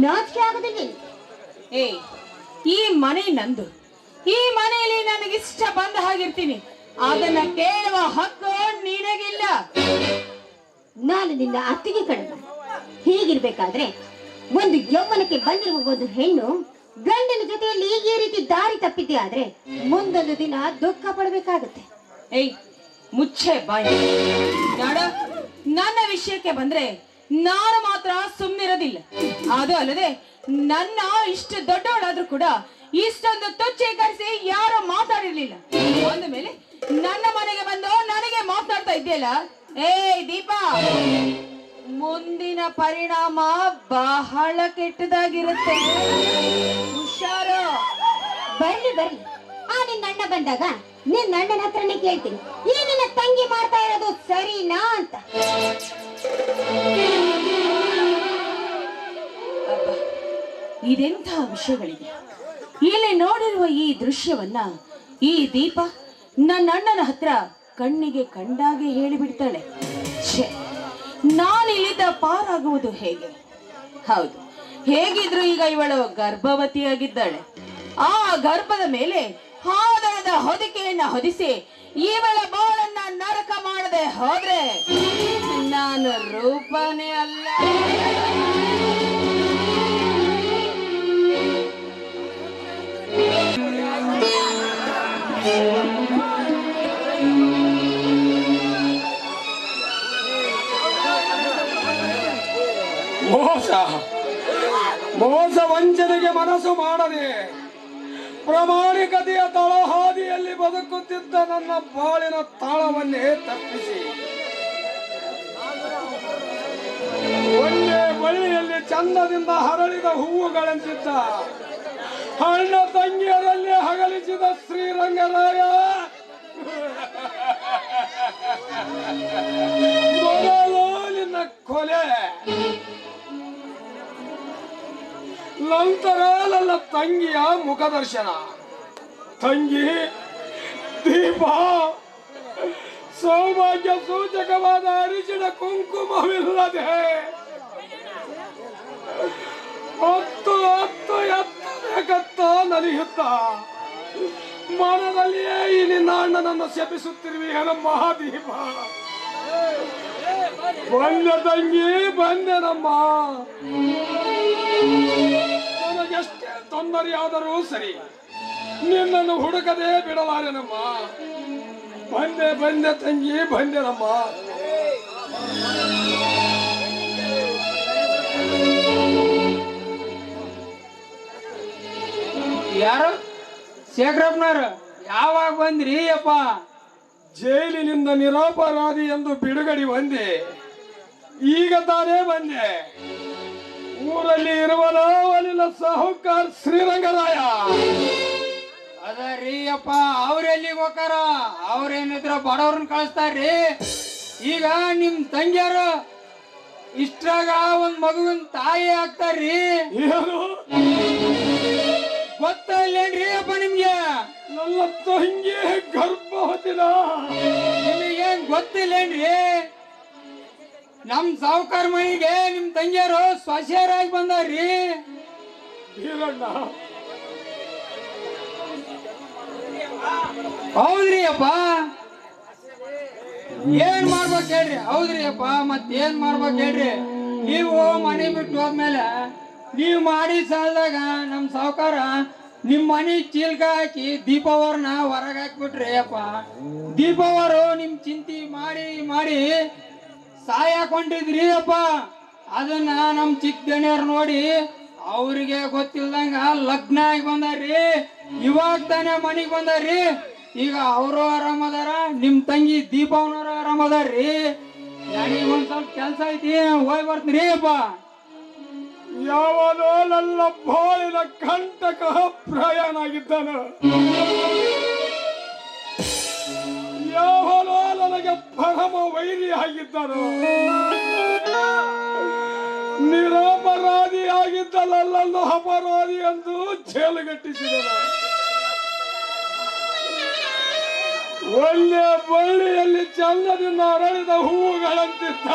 ನಾಚಿಕೆ ಆಗೋದಿಲ್ಲ? ಏ, ಈ ಮನೆ ನಂದು. ಈ ಮನೆಯಲ್ಲಿ ನನಗಿಷ್ಟ ಬಂದ ಹಾಗಿರ್ತೀನಿ. ಅದನ್ನ ಕೇಳುವ ಹಕ್ಕು ನಿನಗಿಲ್ಲ. ನಾನು ನಿನ್ನ ಅತ್ತಿಗೆ ಕಣವ. ಹೀಗಿರ್ಬೇಕಾದ್ರೆ ಒಂದು ಯೌವನಕ್ಕೆ ಬಂದಿರುವ ಒಂದು ಹೆಣ್ಣು ಗಂಡನ ಜೊತೆಯಲ್ಲಿ ಈ ರೀತಿ ದಾರಿ ತಪ್ಪಿದ್ದೆ ಆದ್ರೆ ಮುಂದೊಂದು ದಿನ ದುಃಖ ಪಡಬೇಕಾಗುತ್ತೆ. ಏಯ್, ಮುಚ್ಚೆ ಬಾಯಿ. ನೋಡ, ನನ್ನ ವಿಷಯಕ್ಕೆ ಬಂದ್ರೆ ನಾನು ಮಾತ್ರ ಸುಮ್ಮನಿರೋದಿಲ್ಲ. ಅದು ಅಲ್ಲದೆ ನನ್ನ ಇಷ್ಟು ದೊಡ್ಡವಳಾದ್ರೂ ಕೂಡ ಇಷ್ಟೊಂದು ತುಚ್ಛೀಕರಿಸಿ ಯಾರು ಮಾತಾಡಿರ್ಲಿಲ್ಲ. ಅಂದ ಮೇಲೆ ನನ್ನ ಮನೆಗೆ ಬಂದು ನನಗೆ ಮಾತನಾಡ್ತಾ ಇದೆಯಲ್ಲ. ಏಯ್ ದೀಪಾ, ಮುಂದಿನ ಪರಿಣಾಮ ಬಹಳ ಕೆಟ್ಟದಾಗಿರುತ್ತೆ. ಹುಷಾರು. ಬರ್ಲಿ ಬರ್ಲಿ, ನಿನ್ನ ಅಣ್ಣ ಬಂದಾಗ ನಿನ್ನ ಅಣ್ಣನ ಹತ್ರನೇ ಕೇಳ್ತೀನಿ, ಈ ನಿನ್ನ ತಂಗಿ ಮಾಡ್ತಾ ಇರೋದು ಸರಿನಾ ಅಂತ. ಇದೆಂಥ ವಿಷಯಗಳಿದೆ. ಇಲ್ಲಿ ನೋಡಿರುವ ಈ ದೃಶ್ಯವನ್ನ ಈ ದೀಪ ನನ್ನ ಅಣ್ಣನ ಹತ್ರ ಕಣ್ಣಿಗೆ ಕಂಡಾಗೆ ಹೇಳಿಬಿಡ್ತಾಳೆ. ಛೇ, ನಾನಿಲ್ಲಿದ್ದ ಪಾರಾಗುವುದು ಹೇಗೆ? ಹೌದು, ಹೇಗಿದ್ರು ಈಗ ಇವಳು ಗರ್ಭವತಿಯಾಗಿದ್ದಾಳೆ. ಆ ಗರ್ಭದ ಮೇಲೆ ಹಾದರದ ಹೊದಿಕೆಯನ್ನ ಹೊದಿಸಿ ಇವಳ ಬಾಳನ್ನ ನರಕ ಮಾಡದೆ ಹೋದ್ರೆ ನಾನು ರೂಪನೇ ಅಲ್ಲ. ಮೋಸ ವಂಚನೆಗೆ ಮನಸ್ಸು ಮಾಡದೆ ಪ್ರಾಮಾಣಿಕತೆಯ ತಳಹಾದಿಯಲ್ಲಿ ಬದುಕುತ್ತಿದ್ದ ನನ್ನ ಬಾಳಿನ ತಾಳವನ್ನೇ ತಪ್ಪಿಸಿ ಒಂದೇ ಬಳ್ಳಿಯಲ್ಲಿ ಚಂದದಿಂದ ಹರಳಿದ ಹೂವುಗಳಂತಿದ್ದ ಅಣ್ಣ ತಂಗಿಯರಲ್ಲಿ ಹಗಲಿಸಿದ ಶ್ರೀರಂಗರಾಯ ಮೊದಲು ನಿನ್ನ ಕೊಲೆ, ನಂತರ ನನ್ನ ತಂಗಿಯ ಮುಖದರ್ಶನ. ತಂಗಿ ದೀಪ ಸೌಭಾಗ್ಯ ಸೂಚಕವಾದ ಅರಿಶಿಣ ಕುಂಕುಮವಿಲ್ಲದೆ ಹತ್ತು ಎತ್ತಬೇಕತ್ತ ನಲಿಯುತ್ತ ಮನದಲ್ಲಿಯೇ ಈ ನಿನ್ನ ಅಣ್ಣನನ್ನು ಶಪಿಸುತ್ತಿರುವಿ ಮಹಾದೀಪ. ಬಂದೆ ತಂಗಿ, ಬಂದೆನಮ್ಮ. ನನಗೆಷ್ಟೇ ತೊಂದರೆಯಾದರೂ ಸರಿ, ನಿನ್ನನ್ನು ಹುಡುಕದೆ ಬಿಡಲಾರೆನಮ್ಮ. ಬಂದೆ ತಂಗಿ, ಬಂದೆನಮ್ಮ. ಯಾರು? ಶೇಖರಪ್ಪನವ್ರು, ಯಾವಾಗ ಬಂದ್ರಿ ಅಪ್ಪ? ಜೈಲಿನಿಂದ ನಿರಪರಾಧಿ ಎಂದು ಬಿಡುಗಡೆ ಬಂದೆ. ಈಗ ತಾನೇ ಬಂದೆ. ಊರಲ್ಲಿ ಇರುವಲ್ಲ ಸಾಹುಕಾರ ಶ್ರೀರಂಗರಾಯ ಅದರಿ ಅಪ್ಪ. ಅವ್ರೆಲ್ಲಿಗೆ ಹೋಗಾರ? ಅವ್ರೇನಿದ್ರ ಬಡವ್ರನ್ನ ಕಳಿಸ್ತಾರ್ರಿ. ಈಗ ನಿಮ್ ತಂಗಿಯರು ಇಷ್ಟ್ರಾಗ ಒಂದ್ ಮಗುವಿನ ತಾಯಿ ಆಗ್ತಾರ್ರಿ. ಗೊತ್ತಿಲ್ಲೇನ್ರಿ ಅಪ್ಪ ನಿಮ್ಗೆ? ನನ್ನ ತಂಗಿ ಗರ್ಭವತಿನ ನಿಮಗೇನ್ ಗೊತ್ತಿಲ್ಲೇನ್ರಿ? ನಮ್ ಸಾವುಕಾರ ಮನೆಗೆ ನಿಮ್ ತಂಗಿಯರು ಸ್ವಶೇರಾಗಿ ಬಂದಾರ್ರಿ. ಹೌದ್ರಿ ಅಪ್ಪ. ಏನ್ ಮಾಡ್ಬೇಕು ಹೇಳ್ರಿ? ಹೌದ್ರಿ ಅಪ್ಪ, ಮತ್ತೇನ್ ಮಾಡ್ಬೇಕು ಹೇಳ್ರಿ? ನೀವು ಮನೆ ಬಿಟ್ಟು ಹೋದ್ಮೇಲೆ ನೀವ್ ಮಾಡಿ ಸಾಲದಾಗ ನಮ್ ಸಾವುಕಾರ ನಿಮ್ ಮನೆ ಚೀಲ್ಕ ಹಾಕಿ ದೀಪಾವರನ್ನ ಹೊರಗೆ ಹಾಕ್ಬಿಟ್ರಿ ಅಪ್ಪ. ದೀಪಾವರು ನಿಮ್ ಚಿಂತೆ ಮಾಡಿ ಮಾಡಿ ಸಾಯಕೊಂಡಿದ್ರಿ ಅಪ್ಪ. ಅದನ್ನ ನಮ್ ಚಿಕ್ಕ ದಣಿಯವ್ರು ನೋಡಿ ಅವ್ರಿಗೆ ಗೊತ್ತಿಲ್ದಂಗ ಲಗ್ನ ಆಗಿ ಬಂದಾರ್ರಿ. ಇವಾಗ ತಾನೇ ಮನೆಗ್ ಬಂದಾರ್ರಿ. ಈಗ ಅವರು ಆರಾಮದಾರ, ನಿಮ್ ತಂಗಿ ದೀಪಾವನವ್ರು ಆರಾಮದಾರ್ರಿ. ನನಗೆ ಒಂದ್ ಸ್ವಲ್ಪ ಕೆಲ್ಸ ಐತಿ, ಹೋಗಿ ಬರ್ತೀನಿ ಅಪ್ಪ. ಯಾವನೋ ನನ್ನ ಬಾಳಿನ ಕಂಟಕ ಪ್ರಾಯನಾಗಿದ್ದಾನು, ಯಾವನೋ ನನಗೆ ಪರಮ ವೈರಿ ಆಗಿದ್ದನು, ನಿರಪರಾಧಿ ಆಗಿದ್ದ ನನ್ನನ್ನು ಅಪರಾಧಿ ಎಂದು ಜೈಲುಗಟ್ಟಿಸಿದನು. ಒಳ್ಳೆ ಬಳ್ಳಿಯಲ್ಲಿ ಚಂದದಿಂದ ಅರಳಿದ ಹೂವುಗಳಂತಿದ್ದ.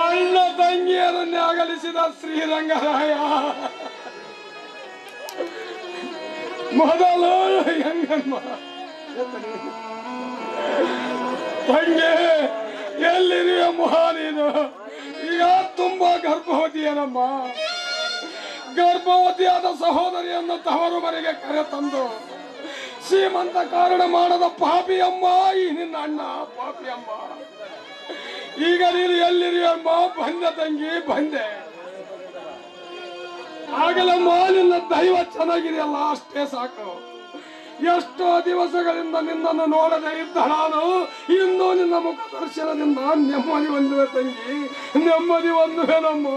ಅಣ್ಣ ತಂಗಿಯರನ್ನೇ ಅಗಲಿಸಿದ ಶ್ರೀರಂಗರಾಯ ಮೊದಲು ಹೆಂಗಮ್ಮ ತಂಗಿ ಎಲ್ಲಿದೆಯಮ್ಮ ನೀನು? ಈಗ ತುಂಬಾ ಗರ್ಭವತಿಯನಮ್ಮ. ಗರ್ಭವತಿಯಾದ ಸಹೋದರಿಯನ್ನು ತವರು ಮನೆಗೆ ಕರೆತಂದು ಶ್ರೀಮಂತ ಕಾರಣ ಮಾಡದ ಪಾಪಿಯಮ್ಮ ಈ ನಿನ್ನ ಅಣ್ಣ ಪಾಪಿಯಮ್ಮ. ಈಗ ನೀನು ಎಲ್ಲಿದೆಯಮ್ಮ? ಬಂದೆ ತಂಗಿ ಬಂದೆ. ಆಗಲಮ್ಮ ನಿನ್ನ ದೈವ ಚೆನ್ನಾಗಿದೆಯಲ್ಲ ಅಷ್ಟೇ ಸಾಕು. ಎಷ್ಟೋ ದಿವಸಗಳಿಂದ ನಿನ್ನನ್ನು ನೋಡದೆ ಇದ್ದ ನಾನು ಇಂದು ನಿನ್ನ ಮುಖ ದರ್ಶನದಿಂದ ನೆಮ್ಮದಿ ಹೊಂದುವೆ ತಂಗಿ, ನೆಮ್ಮದಿ ಹೊಂದುವೆನಮ್ಮ.